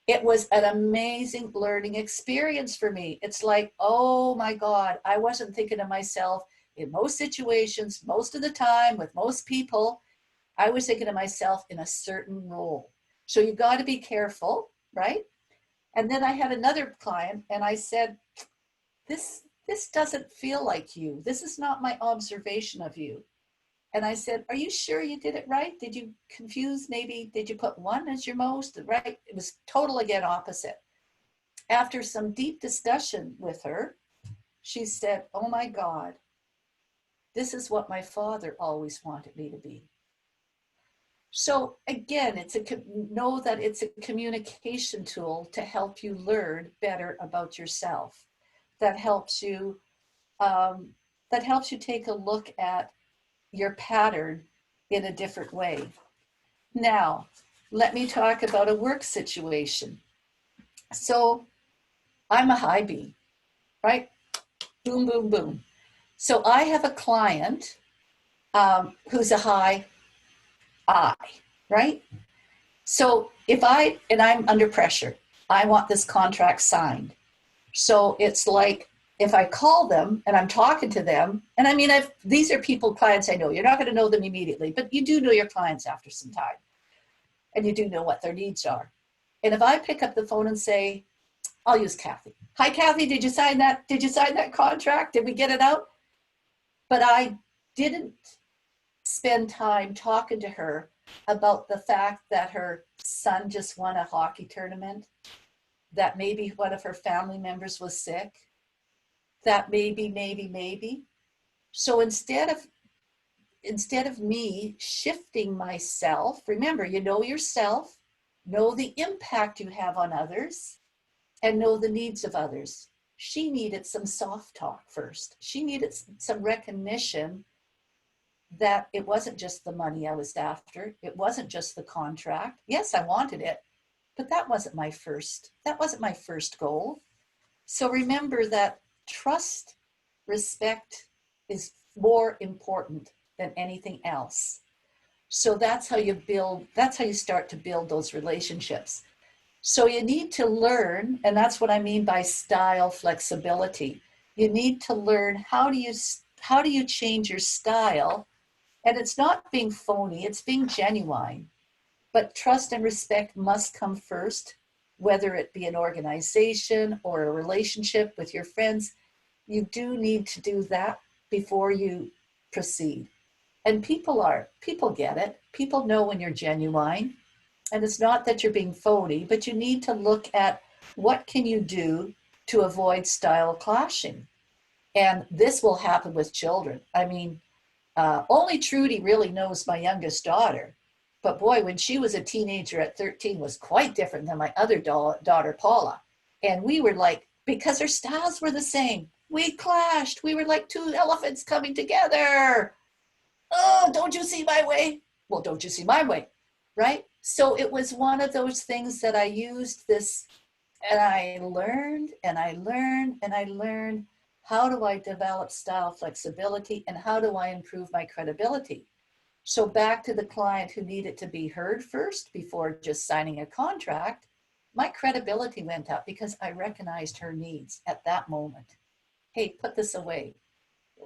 Speaker 2: It was an amazing learning experience for me. It's like, oh my God, I wasn't thinking of myself in most situations, most of the time, with most people. I was thinking of myself in a certain role. So you got to be careful, right? And then I had another client and I said, this doesn't feel like you. This is not my observation of you. And I said, are you sure you did it right? Did you confuse maybe? Did you put one as your most, right? It was total again opposite. After some deep discussion with her, she said, oh my God, this is what my father always wanted me to be. So again, know that it's a communication tool to help you learn better about yourself. That helps you take a look at your pattern in a different way. Now, let me talk about a work situation. So I'm a high B, right? Boom, boom, boom. So I have a client who's a high I, right? So I'm under pressure. I want this contract signed. So it's like, if I call them and I'm talking to them, and I mean, these are clients I know. You're not going to know them immediately, but you do know your clients after some time. And you do know what their needs are. And if I pick up the phone and say, I'll use Kathy. Hi, Kathy, did you sign that? Did you sign that contract? Did we get it out? But I didn't spend time talking to her about the fact that her son just won a hockey tournament, that maybe one of her family members was sick, that maybe. So instead of me shifting myself, remember, you know yourself, know the impact you have on others, and know the needs of others. She needed some soft talk first. She needed some recognition that it wasn't just the money I was after. It wasn't just the contract. Yes, I wanted it, but that wasn't my first goal. So remember that trust, respect is more important than anything else. So that's how you start to build those relationships. So you need to learn, and that's what I mean by style flexibility. You need to learn how do you change your style, and it's not being phony, it's being genuine. But trust and respect must come first, whether it be an organization or a relationship with your friends. You do need to do that before you proceed. And people get it. People know when you're genuine. And it's not that you're being phony, but you need to look at what can you do to avoid style clashing. And this will happen with children. I mean, only Trudy really knows my youngest daughter. But boy, when she was a teenager at 13 was quite different than my other daughter, Paula. And we were like, because our styles were the same, we clashed. We were like two elephants coming together. Oh, don't you see my way? Well, don't you see my way, right? So it was one of those things that I used this, and I learned How do I develop style flexibility? And how do I improve my credibility? So back to the client who needed to be heard first before just signing a contract, my credibility went up because I recognized her needs at that moment. Hey, put this away.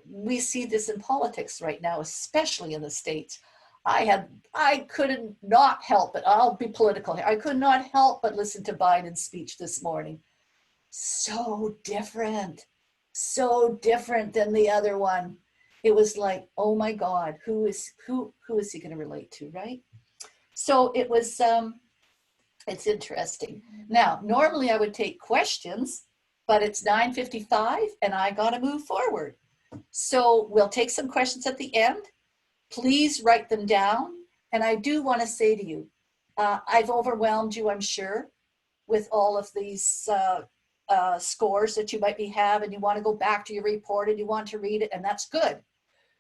Speaker 2: We see this in politics right now, especially in the States. I couldn't not help it. I'll be political here. I could not help but listen to Biden's speech this morning. So different than the other one. It was like, oh my God, who is he going to relate to, right? So it was, it's interesting. Now, normally I would take questions, but it's 9:55 and I got to move forward. So we'll take some questions at the end. Please write them down. And I do want to say to you, I've overwhelmed you, I'm sure, with all of these scores that you might be having. You want to go back to your report and you want to read it, and that's good.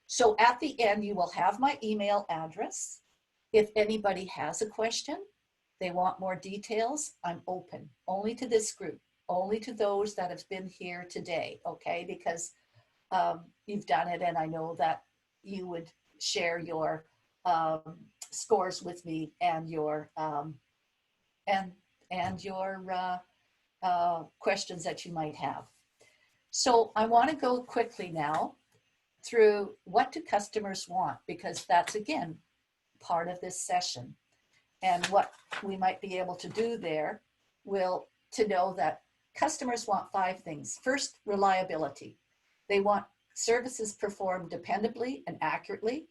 Speaker 2: So at the end, you will have my email address. If anybody has a question, they want more details, I'm open only to this group, only to those that have been here today, okay? Because you've done it, and I know that you would share your scores with me and your questions that you might have. So I want to go quickly now through what do customers want, because that's, again, part of this session. And what we might be able to do there will to know that customers want 5 things. First, reliability. They want services performed dependably and accurately.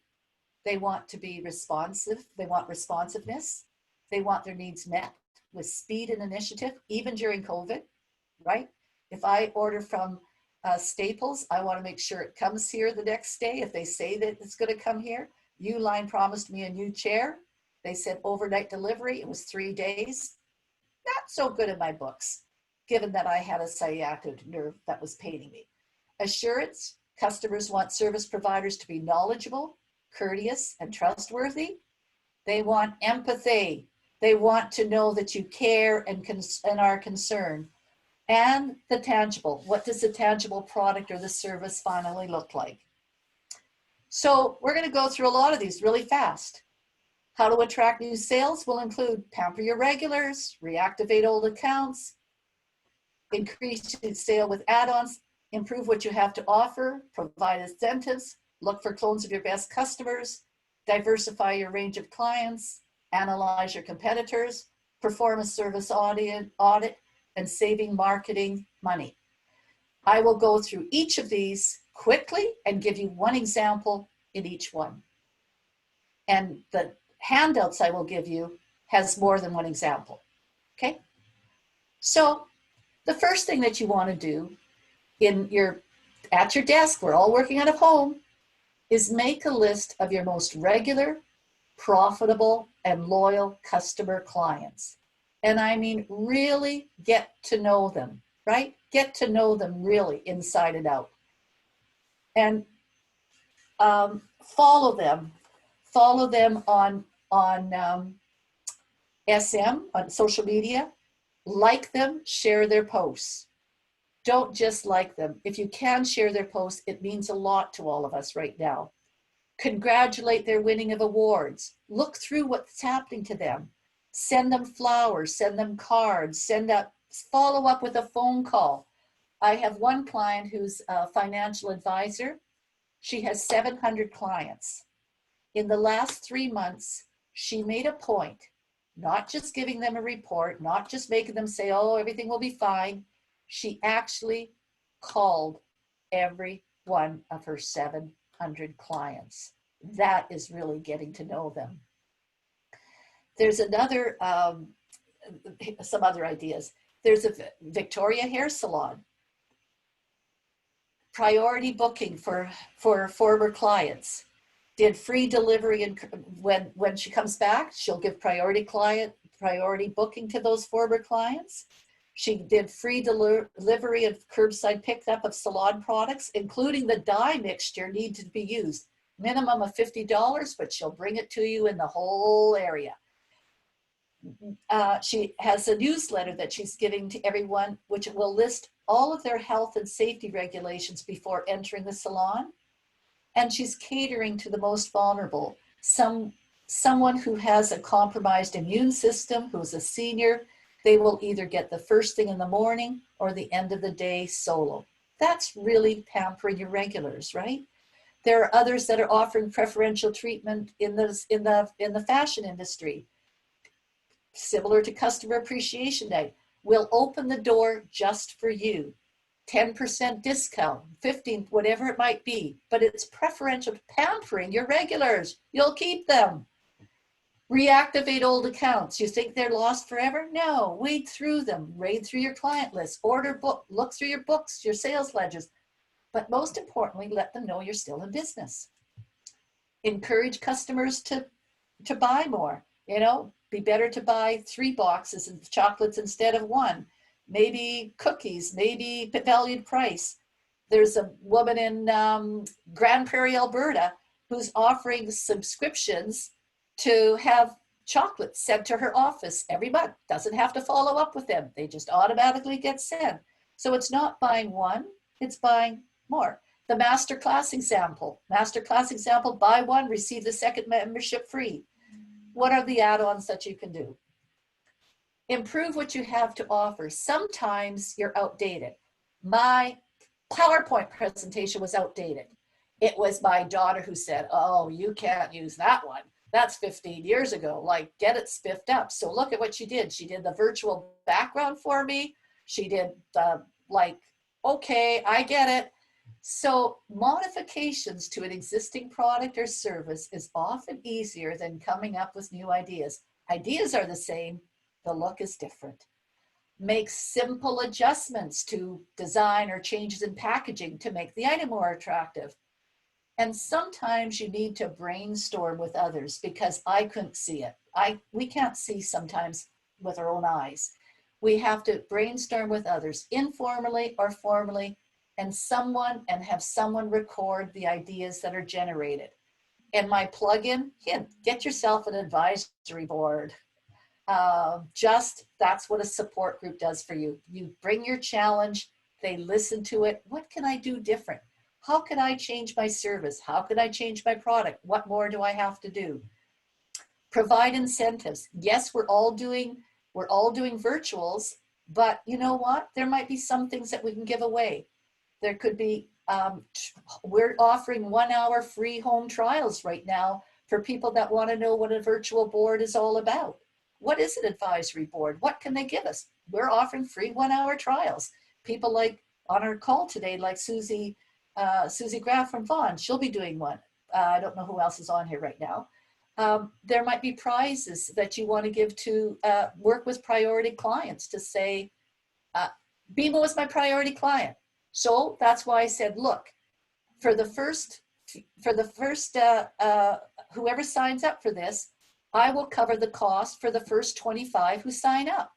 Speaker 2: They want to be responsive. They want responsiveness. They want their needs met with speed and initiative, even during COVID, right? If I order from Staples, I want to make sure it comes here the next day. If they say that it's going to come here, Uline promised me a new chair. They said overnight delivery. It was 3 days. Not so good in my books, given that I had a sciatic nerve that was paining me. Assurance. Customers want service providers to be knowledgeable, courteous, and trustworthy. They want empathy. They want to know that you care and are concerned. And the tangible. What does the tangible product or the service finally look like? So we're going to go through a lot of these really fast. How to attract new sales will include pamper your regulars, reactivate old accounts, increase your sale with add-ons, improve what you have to offer, provide incentives, look for clones of your best customers, diversify your range of clients, analyze your competitors, perform a service audit, and saving marketing money. I will go through each of these quickly and give you one example in each one. And the handouts I will give you has more than one example, okay? So the first thing that you want to do at your desk, we're all working out of home, is make a list of your most regular, profitable, and loyal customer clients. And I mean, really get to know them, right? Get to know them really inside and out. And follow them. Follow them on SM, on social media. Like them, share their posts. Don't just like them. If you can share their posts, it means a lot to all of us right now. Congratulate their winning of awards. Look through what's happening to them. Send them flowers, send them cards, follow up with a phone call. I have one client who's a financial advisor. She has 700 clients. In the last 3 months, she made a point, not just giving them a report, not just making them say, oh, everything will be fine. She actually called every one of her 700 clients. That is really getting to know them. There's another, some other ideas. There's a Victoria Hair Salon. Priority booking for former clients. Did free delivery, and when she comes back, she'll give priority booking to those former clients. She did free delivery and curbside pickup of salon products, including the dye mixture needed to be used. Minimum of $50, but she'll bring it to you in the whole area. she has a newsletter that she's giving to everyone, which will list all of their health and safety regulations before entering the salon. And she's catering to the most vulnerable. Someone who has a compromised immune system, who's a senior, they will either get the first thing in the morning or the end of the day solo. That's really pampering your regulars, right? There are others that are offering preferential treatment in the fashion industry, similar to Customer Appreciation Day. We'll open the door just for you. 10% discount, 15, whatever it might be, but it's preferential pampering your regulars. You'll keep them. Reactivate old accounts. You think they're lost forever? No, wade through them, raid through your client list, order book, look through your books, your sales ledgers, but most importantly, let them know you're still in business. Encourage customers to buy more. You know, be better to buy 3 boxes of chocolates instead of 1. Maybe cookies, maybe valued price. There's a woman in Grand Prairie, Alberta, who's offering subscriptions to have chocolates sent to her office every month. Doesn't have to follow up with them. They just automatically get sent. So it's not buying 1, it's buying more. The masterclass example, buy 1, receive the second membership free. What are the add-ons that you can do? Improve what you have to offer. Sometimes you're outdated. My PowerPoint presentation was outdated. It was my daughter who said, oh, you can't use that one. That's 15 years ago. Like, get it spiffed up. So look at what she did. She did the virtual background for me. She did the, like, okay, I get it. So modifications to an existing product or service is often easier than coming up with new ideas. Ideas are the same. The look is different. Make simple adjustments to design or changes in packaging to make the item more attractive. And sometimes you need to brainstorm with others because I couldn't see it. We can't see sometimes with our own eyes. We have to brainstorm with others, informally or formally, and have someone record the ideas that are generated. And my plugin, get yourself an advisory board. That's what a support group does for you. You bring your challenge, they listen to it. What can I do different? How can I change my service? How can I change my product? What more do I have to do? Provide incentives. Yes, we're all doing virtuals, but you know what? There might be some things that we can give away. There could be, we're offering 1-hour free home trials right now for people that want to know what a virtual board is all about. What is an advisory board? What can they give us? We're offering free 1-hour trials. People like on our call today, like Susie Graff from Vaughan, she'll be doing one. I don't know who else is on here right now. There might be prizes that you want to give to work with priority clients to say, BMO is my priority client. So that's why I said, look, for the first whoever signs up for this, I will cover the cost for the first 25 who sign up.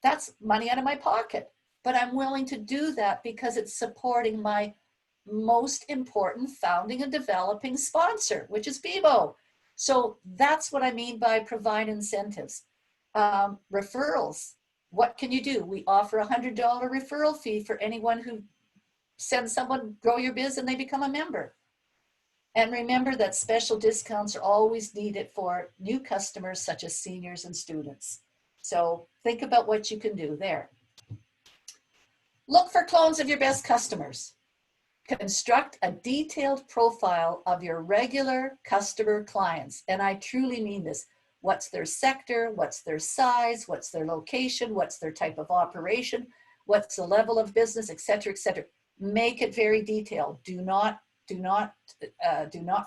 Speaker 2: That's money out of my pocket, but I'm willing to do that because it's supporting my most important founding and developing sponsor, which is BMO. So that's what I mean by provide incentives. Referrals, what can you do? We offer a $100 referral fee for anyone who sends someone grow your biz and they become a member. And remember that special discounts are always needed for new customers such as seniors and students. So think about what you can do there. Look for clones of your best customers. Construct a detailed profile of your regular customer clients. And I truly mean this. What's their sector? What's their size? What's their location? What's their type of operation? What's the level of business, et cetera, et cetera. Make it very detailed. Do not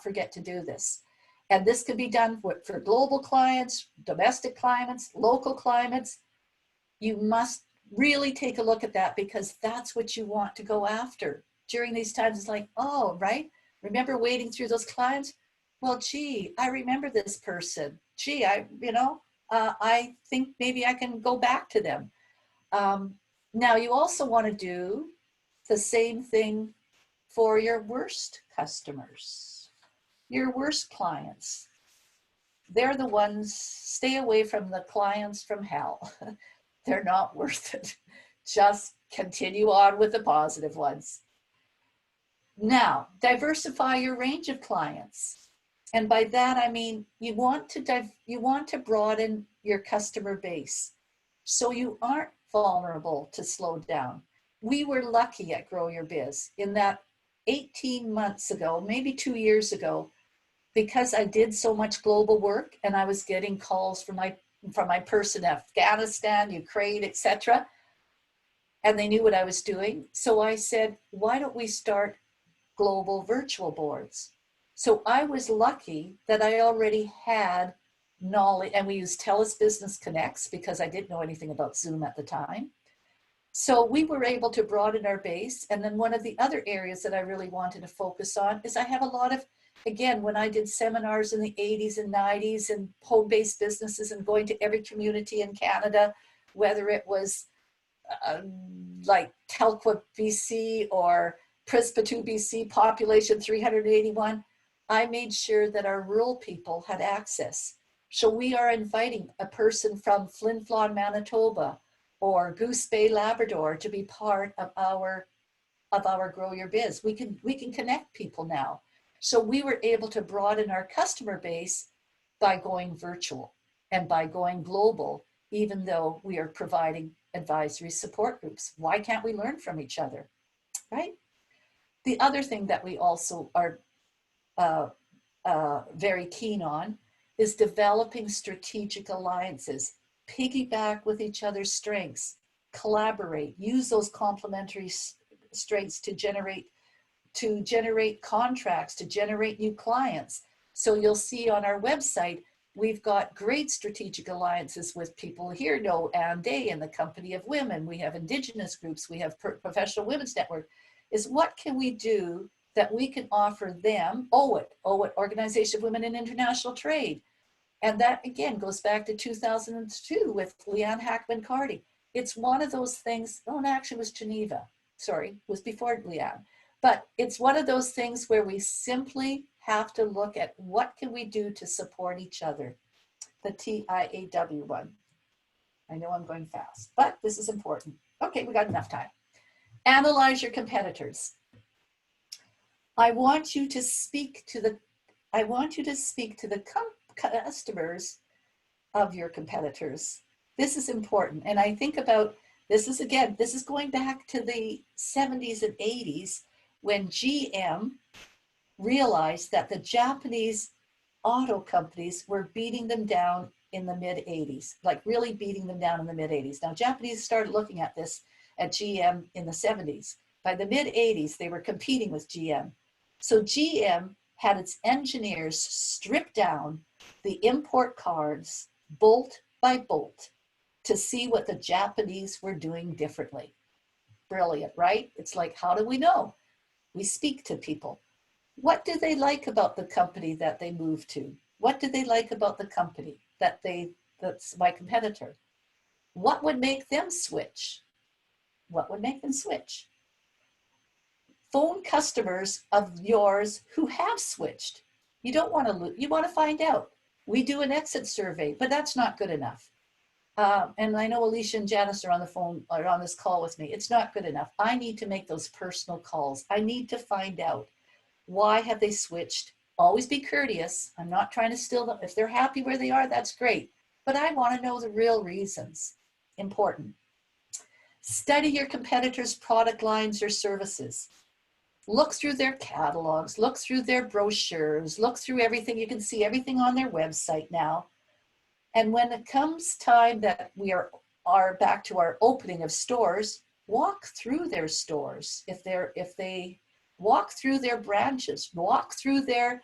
Speaker 2: forget to do this. And this can be done for global clients, domestic clients, local clients. You must really take a look at that because that's what you want to go after. During these times, it's like, oh, right? Remember wading through those clients? Well, gee, I remember this person. Gee, I think maybe I can go back to them. Now, you also want to do the same thing for your worst customers, your worst clients. they're the ones, stay away from the clients from hell. They're not worth it. Just continue on with the positive ones. Now, diversify your range of clients. And by that, I mean, you want to broaden your customer base so you aren't vulnerable to slow down. We were lucky at Grow Your Biz in that 18 months ago, maybe 2 years ago, because I did so much global work and I was getting calls from my person in Afghanistan, Ukraine, etc. And they knew what I was doing. So I said, why don't we start global virtual boards? So I was lucky that I already had knowledge, and we used TELUS Business Connects because I didn't know anything about Zoom at the time. So we were able to broaden our base. And then one of the other areas that I really wanted to focus on is I have a lot of, again, when I did seminars in the 80s and 90s and home-based businesses and going to every community in Canada, whether it was like Telquip, BC or Prispatu, BC, population 381, I made sure that our rural people had access. So we are inviting a person from Flin Flon, Manitoba, or Goose Bay, Labrador, to be part of our Grow Your Biz. We can connect people now. So we were able to broaden our customer base by going virtual and by going global, even though we are providing advisory support groups. Why can't we learn from each other, right? The other thing that we also are very keen on is developing strategic alliances, piggyback with each other's strengths, collaborate, use those complementary strengths to generate contracts, to generate new clients. So you'll see on our website, we've got great strategic alliances with people here know Ann Day and the Company of Women. We have Indigenous groups, we have Professional Women's Network. Is what can we do that we can offer them, OWIT, Organization of Women in International Trade. And that again goes back to 2002 with Leanne Hackman-Carty. It's one of those things, oh, no, actually it was Geneva, sorry, it was before Leanne. But it's one of those things where we simply have to look at what can we do to support each other. The TIAW one. I know I'm going fast, but this is important. Okay, we got enough time. Analyze your competitors. I want you to speak to the customers of your competitors. This is important. And I think about, this is going back to the 70s and 80s when GM realized that the Japanese auto companies were beating them down in the mid 80s, like really beating them down in the mid 80s. Now, Japanese started looking at this at GM in the 70s. By the mid 80s, they were competing with GM. So GM had its engineers strip down the import cards bolt by bolt to see what the Japanese were doing differently. Brilliant, right? It's like, how do we know? We speak to people. What do they like about the company that they move to? What do they like about the company that's my competitor? What would make them switch? What would make them switch? Phone customers of yours who have switched. You don't want to, you want to find out. We do an exit survey, but that's not good enough. And I know Alicia and Janice are on the phone or on this call with me. It's not good enough. I need to make those personal calls. I need to find out, why have they switched? Always be courteous. I'm not trying to steal them. If they're happy where they are, that's great. But I want to know the real reasons. Important. Study your competitors' product lines or services. Look through their catalogs, look through their brochures, look through everything. You can see everything on their website now. And when it comes time that we are back to our opening of stores, walk through their stores. If they walk through their branches, walk through their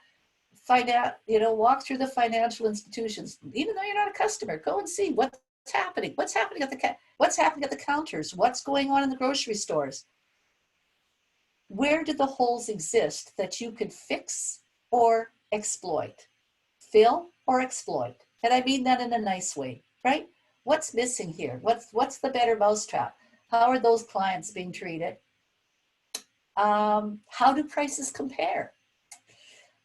Speaker 2: walk through the financial institutions. Even though you're not a customer, go and see what's happening. What's happening at the counters? What's going on in the grocery stores? Where do the holes exist that you could fix or exploit? Fill or exploit? And I mean that in a nice way, right? What's missing here? What's the better mousetrap? How are those clients being treated? How do prices compare?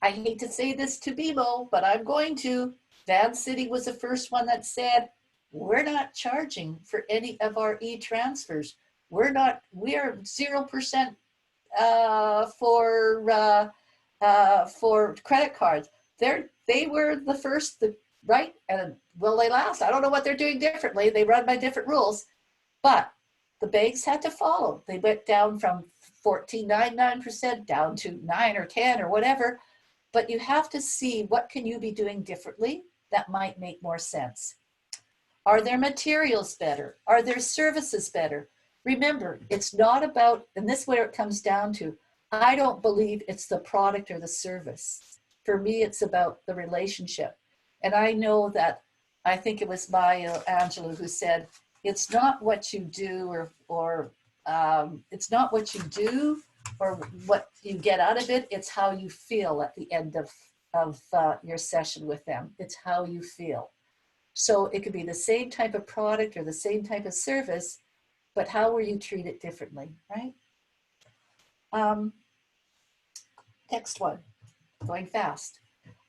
Speaker 2: I hate to say this to BMO, but I'm going to. Van City was the first one that said, we're not charging for any of our e-transfers. We are 0% for credit cards. They were the first, right? And will they last? I don't know what they're doing differently. They run by different rules, but the banks had to follow. They went down from 14.99% down to 9 or 10 or whatever. But you have to see, what can you be doing differently that might make more sense? Are their materials better? Are their services better? Remember, it's not about, and this is where it comes down to, I don't believe it's the product or the service. For me, it's about the relationship. And I know that, I think it was Maya Angelou who said, it's not what you do or it's not what you do or what you get out of it, it's how you feel at the end of your session with them. It's how you feel. So it could be the same type of product or the same type of service, but how were you treated differently, right? Next one, going fast.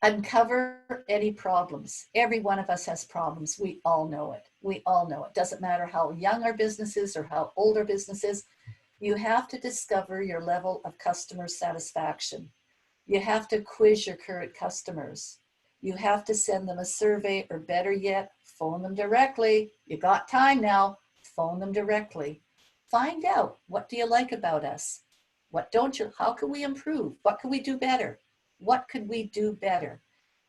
Speaker 2: Uncover any problems. Every one of us has problems. We all know it. We all know it. Doesn't matter how young our business is or how old our business is. You have to discover your level of customer satisfaction. You have to quiz your current customers. You have to send them a survey, or better yet, phone them directly. You got time now, phone them directly. Find out, what do you like about us? What don't you? How can we improve? What can we do better? What could we do better?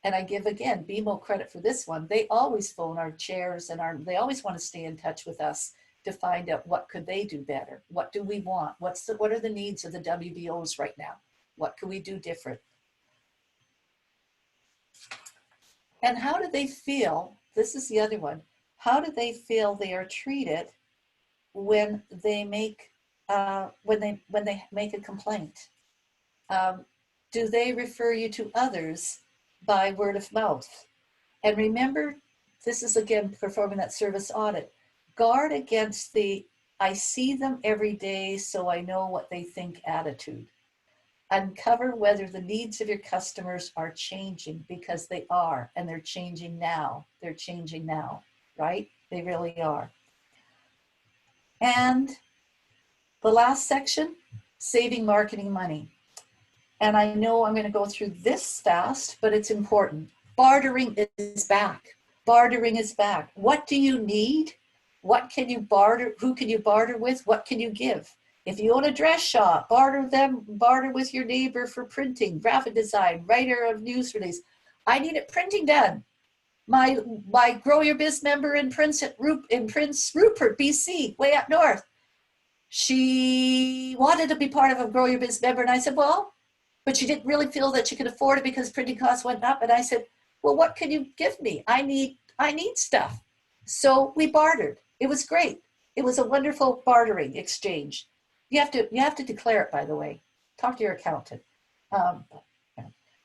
Speaker 2: And I give, again, BMO credit for this one. They always phone our chairs and they always want to stay in touch with us to find out what could they do better? What do we want? What are the needs of the WBOs right now? What can we do different? And how do they feel? This is the other one. How do they feel they are treated when they make a complaint? Do they refer you to others by word of mouth? And remember, this is again performing that service audit. Guard against the I see them every day, so I know what they think attitude. Uncover whether the needs of your customers are changing, because they are, and they're changing now. They're changing now, right? They really are. And the last section, saving marketing money. And I know I'm going to go through this fast, but it's important. Bartering is back. Bartering is back. What do you need? What can you barter? Who can you barter with? What can you give? If you own a dress shop, barter with your neighbor for printing, graphic design, writer of news release. I need it printing done. My Grow Your Biz member in Prince Rupert, BC, way up north. She wanted to be part of a Grow Your Biz member, and I said, well, but she didn't really feel that she could afford it because printing costs went up. And I said, well, what can you give me? I need stuff. So we bartered. It was great. It was a wonderful bartering exchange. You have to declare it, by the way. Talk to your accountant.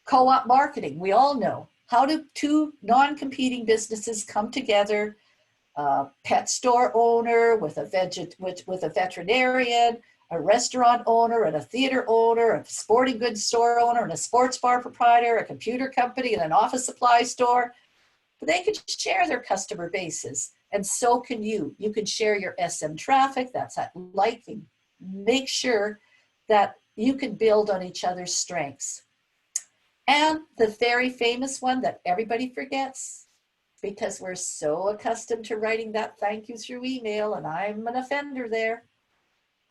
Speaker 2: Co-op marketing, we all know. How do two non-competing businesses come together? Pet store owner with a veterinarian, a restaurant owner and a theater owner, a sporting goods store owner and a sports bar proprietor, a computer company and an office supply store. But they could share their customer bases, and so can you. You can share your SM traffic, that's that liking. Make sure that you can build on each other's strengths. And the very famous one that everybody forgets, because we're so accustomed to writing that thank you through email, and I'm an offender there.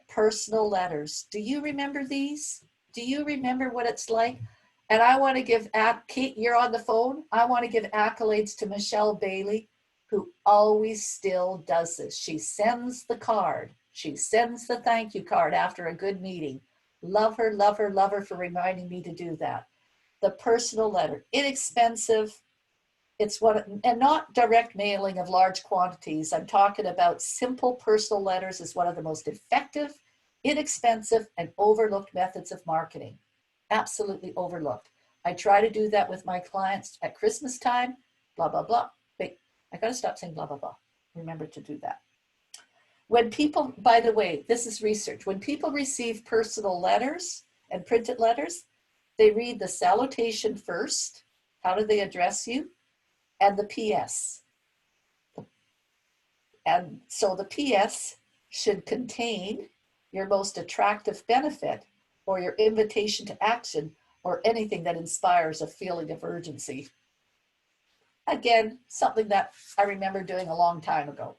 Speaker 2: Personal letters. Do you remember these? Do you remember what it's like? And I want to give, Kate, you're on the phone. I want to give accolades to Michelle Bailey, who always still does this. She sends the card. She sends the thank you card after a good meeting. Love her, love her, love her for reminding me to do that. The personal letter, inexpensive. It's and not direct mailing of large quantities. I'm talking about simple personal letters is one of the most effective, inexpensive, and overlooked methods of marketing. Absolutely overlooked. I try to do that with my clients at Christmas time, blah, blah, blah. Wait, I got to stop saying blah, blah, blah. Remember to do that. When people, by the way, this is research. When people receive personal letters and printed letters, they read the salutation first. How do they address you? and the PS. And so the PS should contain your most attractive benefit or your invitation to action or anything that inspires a feeling of urgency. Again, something that I remember doing a long time ago.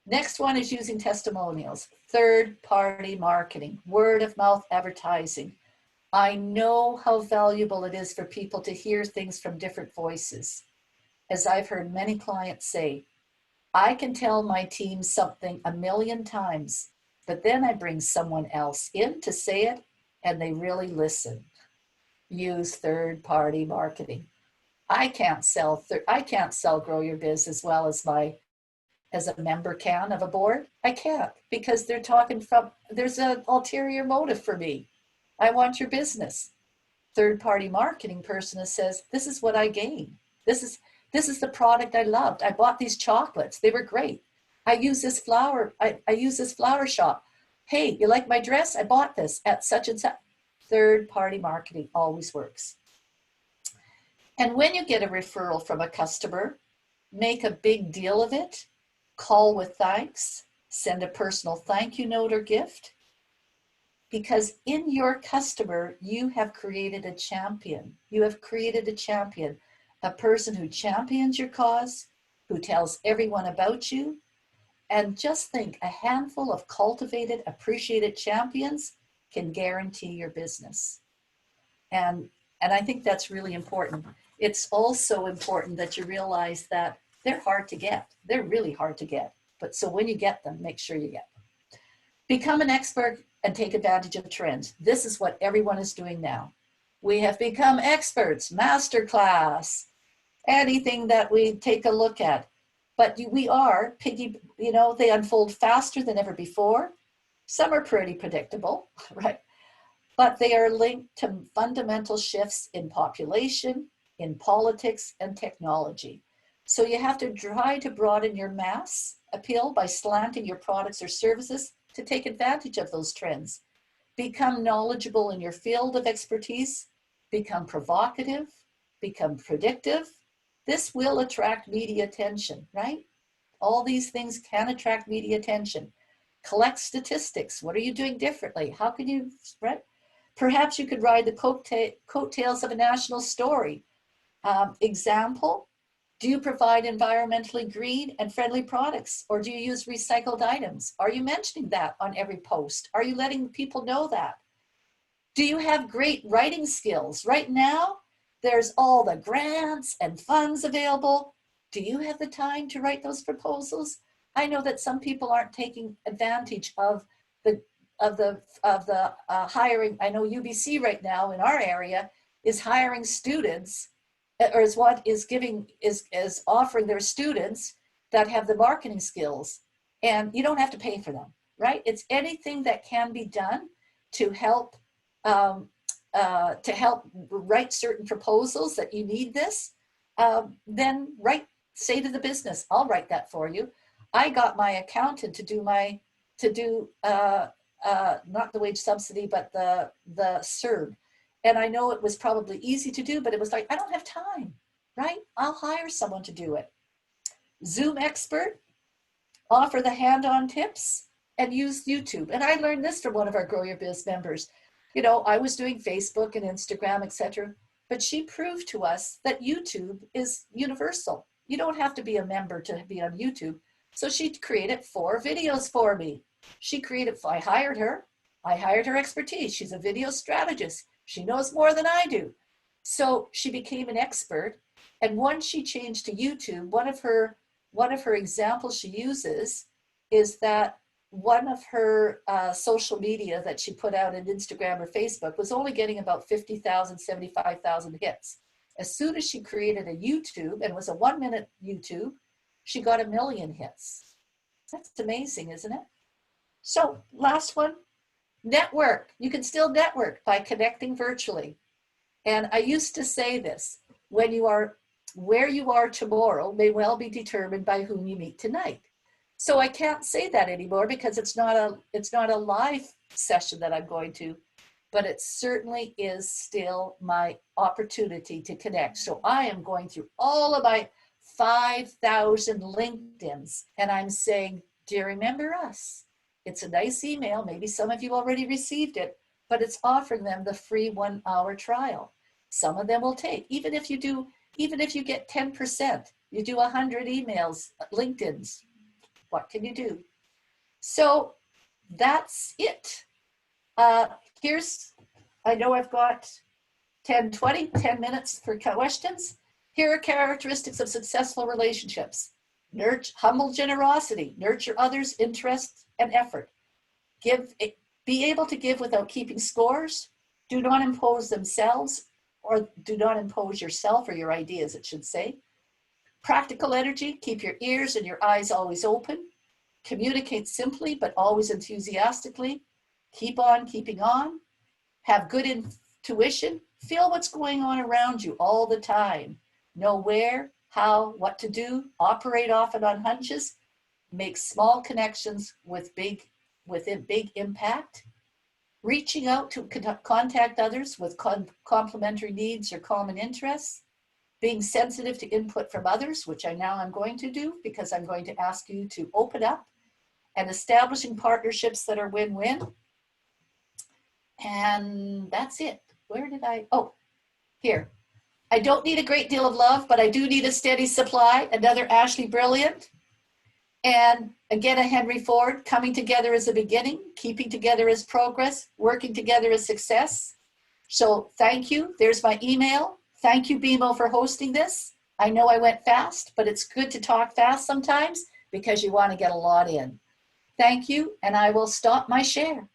Speaker 2: Next one is using testimonials, third-party marketing, word-of-mouth advertising. I know how valuable it is for people to hear things from different voices. As I've heard many clients say, I can tell my team something 1,000,000 times, but then I bring someone else in to say it and they really listen. Use third-party marketing. I can't sell Grow Your Biz as well as a member can of a board. I can't, because they're talking from, there's an ulterior motive for me. I want your business. Third-party marketing person that says, this is what I gain. This is the product I loved. I bought these chocolates. They were great. I use this flower. I use this flower shop. Hey, you like my dress? I bought this at such and such. Third-party marketing always works. And when you get a referral from a customer, make a big deal of it. Call with thanks. Send a personal thank you note or gift. Because in your customer, you have created a champion. You have created a champion, a person who champions your cause, who tells everyone about you. And just think, a handful of cultivated, appreciated champions can guarantee your business. And I think that's really important. It's also important that you realize that they're hard to get. They're really hard to get. But so when you get them, make sure you get them. Become an expert and take advantage of trends. This is what everyone is doing now. We have become experts, masterclass, anything that we take a look at. But we are they unfold faster than ever before. Some are pretty predictable, right? But they are linked to fundamental shifts in population, in politics, and technology. So you have to try to broaden your mass appeal by slanting your products or services to take advantage of those trends. Become knowledgeable in your field of expertise, become provocative, become predictive. This will attract media attention, right? All these things can attract media attention. Collect statistics. What are you doing differently? How can you spread? Perhaps you could ride the coattails of a national story. Example, do you provide environmentally green and friendly products, or do you use recycled items? Are you mentioning that on every post? Are you letting people know that? Do you have great writing skills? Right now, there's all the grants and funds available. Do you have the time to write those proposals? I know that some people aren't taking advantage of the hiring. I know UBC right now in our area is hiring students, or is offering their students that have the marketing skills, and you don't have to pay for them, right? It's anything that can be done to help write certain proposals that you need this. Then say to the business, I'll write that for you. I got my accountant to do not the wage subsidy, but the CERB. And I know it was probably easy to do, but it was like, I don't have time, right? I'll hire someone to do it. Zoom expert, offer the hand-on tips, and use YouTube. And I learned this from one of our Grow Your Biz members. You know, I was doing Facebook and Instagram, etc., but she proved to us that YouTube is universal. You don't have to be a member to be on YouTube. So she created 4 videos for me. I hired her expertise. She's a video strategist. She knows more than I do. So she became an expert. And once she changed to YouTube, one of her examples she uses is that one of her social media that she put out in Instagram or Facebook was only getting about 50,000, 75,000 hits. As soon as she created a YouTube, and it was a 1-minute YouTube, she got 1 million hits. That's amazing, isn't it? So last one, network. You can still network by connecting virtually. And I used to say this, where you are tomorrow may well be determined by whom you meet tonight. So I can't say that anymore because it's not a live session that I'm going to, but it certainly is still my opportunity to connect. So I am going through all of 5,000 LinkedIns. And I'm saying, do you remember us? It's a nice email. Maybe some of you already received it, but it's offering them the free 1 hour trial. Some of them will take, even if you get 10%, you do 100 emails, LinkedIn's, what can you do? So that's it. I know I've got 10 minutes for questions. Here are characteristics of successful relationships. Humble generosity, nurture others' interest and effort. Be able to give without keeping scores. Do not impose themselves, or do not impose yourself or your ideas, it should say. Practical energy, keep your ears and your eyes always open. Communicate simply, but always enthusiastically. Keep on keeping on. Have good intuition. Feel what's going on around you all the time. Know where, how, what to do. Operate often on hunches. Make small connections with big impact. Reaching out to contact others with complementary needs or common interests. Being sensitive to input from others, which I'm going to do, because I'm going to ask you to open up, and establishing partnerships that are win-win. And that's it. Oh, here. I don't need a great deal of love, but I do need a steady supply. Another Ashley Brilliant. And again, a Henry Ford. Coming together is a beginning. Keeping together is progress. Working together is success. So thank you. There's my email. Thank you, BMO, for hosting this. I know I went fast, but it's good to talk fast sometimes because you want to get a lot in. Thank you, and I will stop my share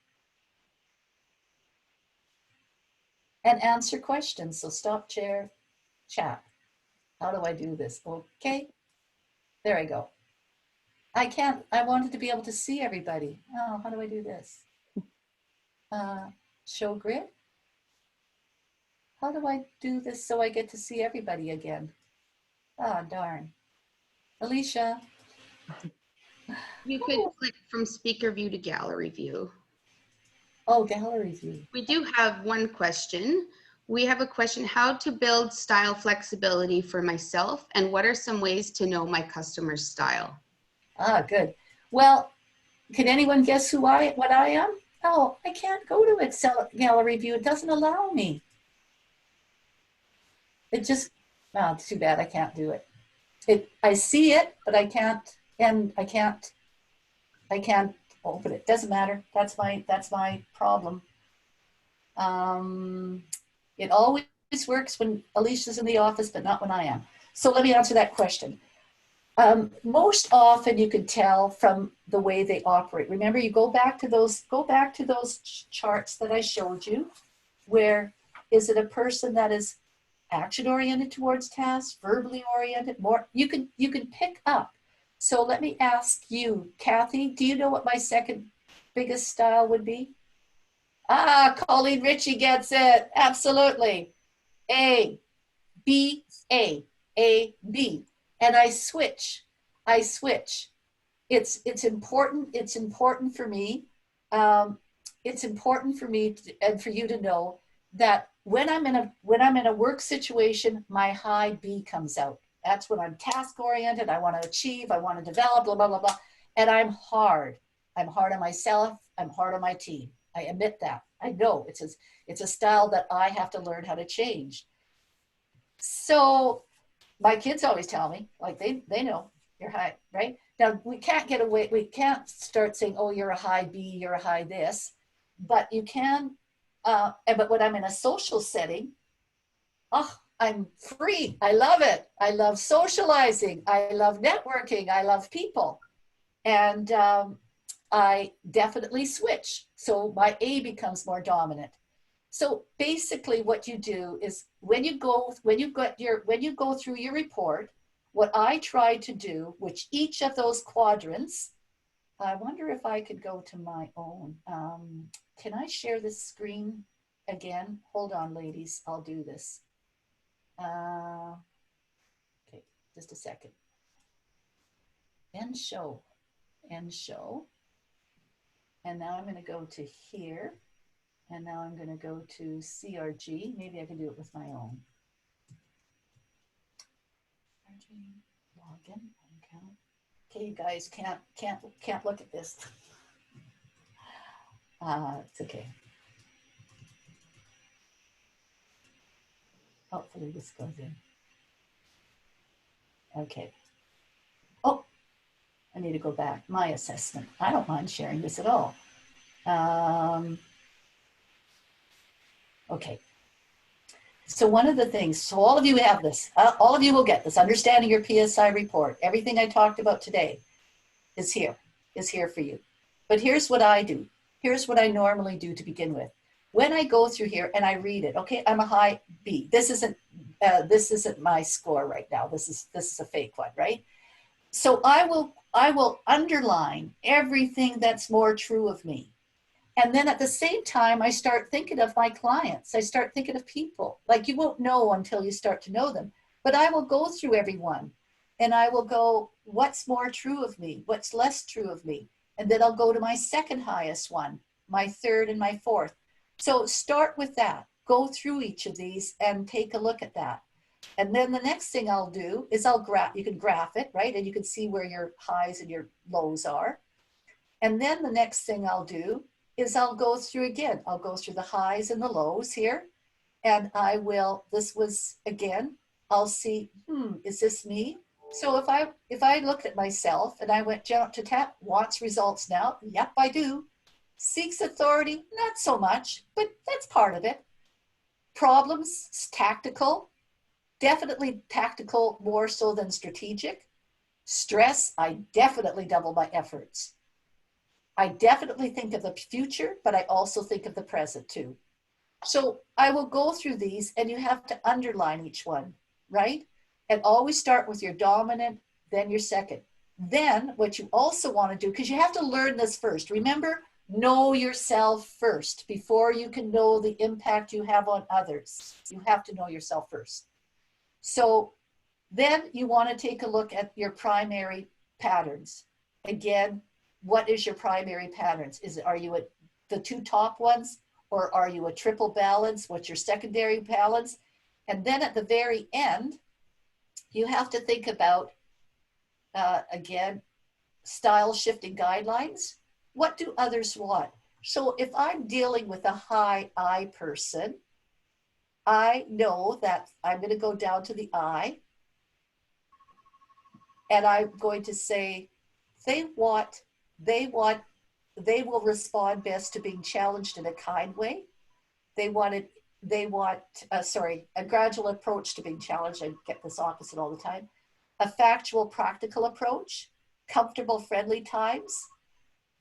Speaker 2: and answer questions. So stop share, chat. How do I do this? Okay, there I go. I wanted to be able to see everybody. Oh, how do I do this? Show grid? How do I do this so I get to see everybody again? Ah, darn. Alicia.
Speaker 4: You could click from speaker view to gallery view.
Speaker 2: Oh, gallery view.
Speaker 4: We do have one question. We have a question, how to build style flexibility for myself, and what are some ways to know my customer's style?
Speaker 2: Ah, good. Well, can anyone guess what I am? Oh, I can't go to Excel gallery view. It doesn't allow me. It's too bad I can't do it. I see it, but I can't, and I can't open it. Doesn't matter. That's my problem. It always works when Alicia's in the office, but not when I am. So let me answer that question. Most often you can tell from the way they operate. Remember, you go back to those charts that I showed you, where is it a person that is action oriented towards tasks, verbally oriented, more, you can pick up. So let me ask you, Kathy, do you know what my second biggest style would be? Ah, Colleen Ritchie gets it. Absolutely. A, B, A, B. And I switch. It's important. It's important for me. It's important for me and for you to know that when I'm in a work situation, my high B comes out. That's when I'm task oriented. I want to achieve. I want to develop. Blah blah blah blah. And I'm hard. I'm hard on myself. I'm hard on my team. I admit that. I know it's a style that I have to learn how to change. So my kids always tell me, like they know you're high, right? Now we can't get away. We can't start saying, oh, you're a high B, you're a high this, but you can. But when I'm in a social setting, oh, I'm free. I love it. I love socializing. I love networking. I love people. And I definitely switch. So my A becomes more dominant. So basically what you do is when you go through your report, what I try to do, which each of those quadrants, I wonder if I could go to my own. Can I share this screen again? Hold on, ladies, I'll do this. Okay, just a second. End show. And now I'm going to go to here. And now I'm going to go to CRG. Maybe I can do it with my own. Login. Okay, you guys can't look at this. It's okay. Hopefully this goes in. Okay. Oh, I need to go back. My assessment. I don't mind sharing this at all. Okay. So one of the things, so all of you have this, all of you will get this, understanding your PSI report. Everything I talked about today is here for you. But here's what I do. Here's what I normally do to begin with. When I go through here and I read it, okay, I'm a high B. This isn't my score right now. This is a fake one, right? So I will underline everything that's more true of me. And then at the same time, I start thinking of my clients. I start thinking of people. Like, you won't know until you start to know them. But I will go through everyone and I will go, what's more true of me? What's less true of me? And then I'll go to my second highest one, my third and my fourth. So start with that. Go through each of these and take a look at that. And then the next thing I'll do is you can graph it, right? And you can see where your highs and your lows are. And then the next thing I'll do is I'll go through again. I'll go through the highs and the lows here. And this was again, I'll see, is this me? So if I looked at myself and I went jump to tap, wants results now. Yep, I do. Seeks authority, not so much, but that's part of it. Problems, tactical, definitely tactical more so than strategic. Stress, I definitely double my efforts. I definitely think of the future, but I also think of the present too. So I will go through these and you have to underline each one, right? And always start with your dominant, then your second. Then what you also want to do, because you have to learn this first. Remember, know yourself first before you can know the impact you have on others. You have to know yourself first. So then you want to take a look at your primary patterns. Again, what is your primary patterns? Are you at the two top ones, or are you a triple balance? What's your secondary balance? And then at the very end, you have to think about, again, style shifting guidelines. What do others want? So if I'm dealing with a high I person, I know that I'm going to go down to the I, and I'm going to say, they will respond best to being challenged in a kind way. They want a gradual approach to being challenged. I get this opposite all the time. A factual, practical approach, comfortable, friendly times.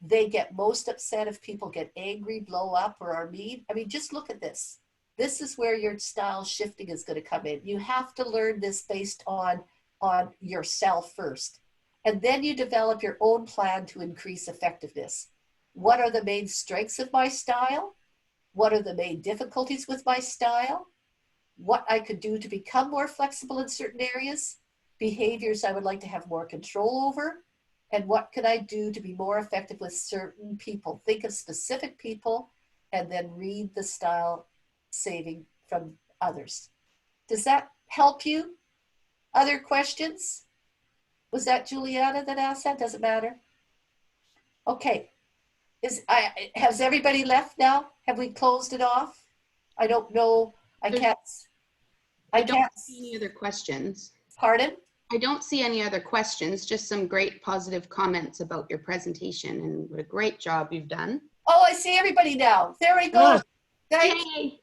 Speaker 2: They get most upset if people get angry, blow up, or are mean. I mean, just look at this. This is where your style shifting is going to come in. You have to learn this based on yourself first. And then you develop your own plan to increase effectiveness. What are the main strengths of my style? What are the main difficulties with my style? What I could do to become more flexible in certain areas? Behaviors I would like to have more control over? And what could I do to be more effective with certain people? Think of specific people and then read the style saving from others. Does that help you? Other questions? Was that Juliana that asked that? Doesn't matter. Okay. Has everybody left now? Have we closed it off? I don't know. I can't
Speaker 4: see any other questions.
Speaker 2: Pardon?
Speaker 4: I don't see any other questions, just some great positive comments about your presentation and what a great job you've done.
Speaker 2: Oh, I see everybody now. There we go.
Speaker 4: Yay.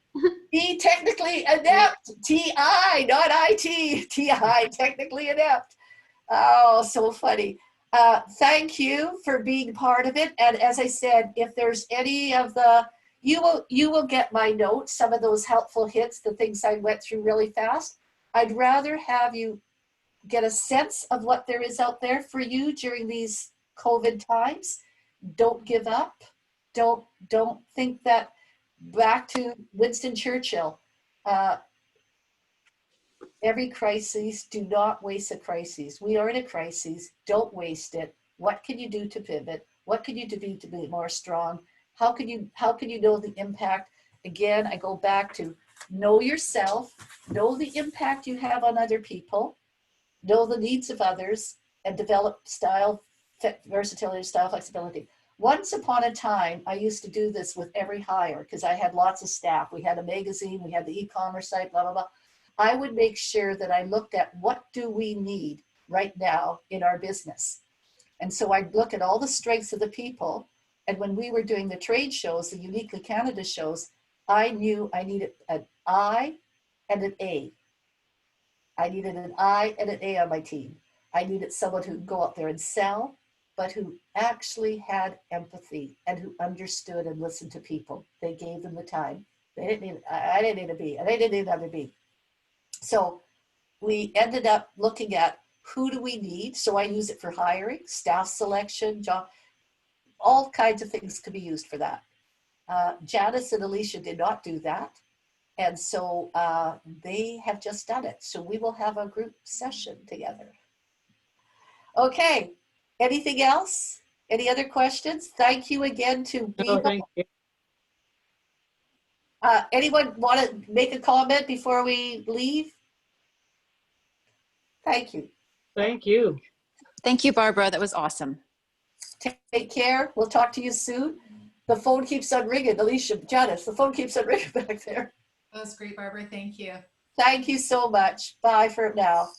Speaker 2: Be technically adept. TI, not IT. TI, technically adept. Oh, so funny. Thank you for being part of it. And as I said, if there's any of you will get my notes, some of those helpful hints, the things I went through really fast. I'd rather have you get a sense of what there is out there for you during these COVID times. Don't give up. Don't think that, back to Winston Churchill, every crisis, do not waste a crisis. We are in a crisis, don't waste it. What can you do to pivot? What can you do to be more strong? How can you know the impact? Again, I go back to know yourself, know the impact you have on other people, know the needs of others, and develop style, versatility, style, flexibility. Once upon a time, I used to do this with every hire because I had lots of staff. We had a magazine, we had the e-commerce site, blah, blah, blah. I would make sure that I looked at what do we need right now in our business. And so I'd look at all the strengths of the people. And when we were doing the trade shows, the Uniquely Canada shows, I knew I needed an I and an A. I needed an I and an A on my team. I needed someone who could go out there and sell, but who actually had empathy and who understood and listened to people. They gave them the time. They didn't need, I didn't need a B, and they didn't need another B. So we ended up looking at who do we need? So I use it for hiring, staff selection, job, all kinds of things could be used for that. Janice and Alicia did not do that. And so they have just done it. So we will have a group session together. Okay, anything else? Any other questions? Thank you again to
Speaker 3: No,
Speaker 2: Viva.
Speaker 3: thank you.
Speaker 2: Anyone want to make a comment before we leave? Thank you.
Speaker 3: Thank you.
Speaker 1: Thank you, Barbara. That was awesome.
Speaker 2: Take care. We'll talk to you soon. The phone keeps on ringing. Alicia, Janice, the phone keeps on ringing back there.
Speaker 6: That's great, Barbara. Thank you.
Speaker 2: Thank you so much. Bye for now.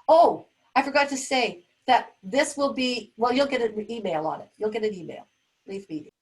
Speaker 2: Oh, I forgot to say that this will be, well, you'll get an email on it. You'll get an email. Leave meeting.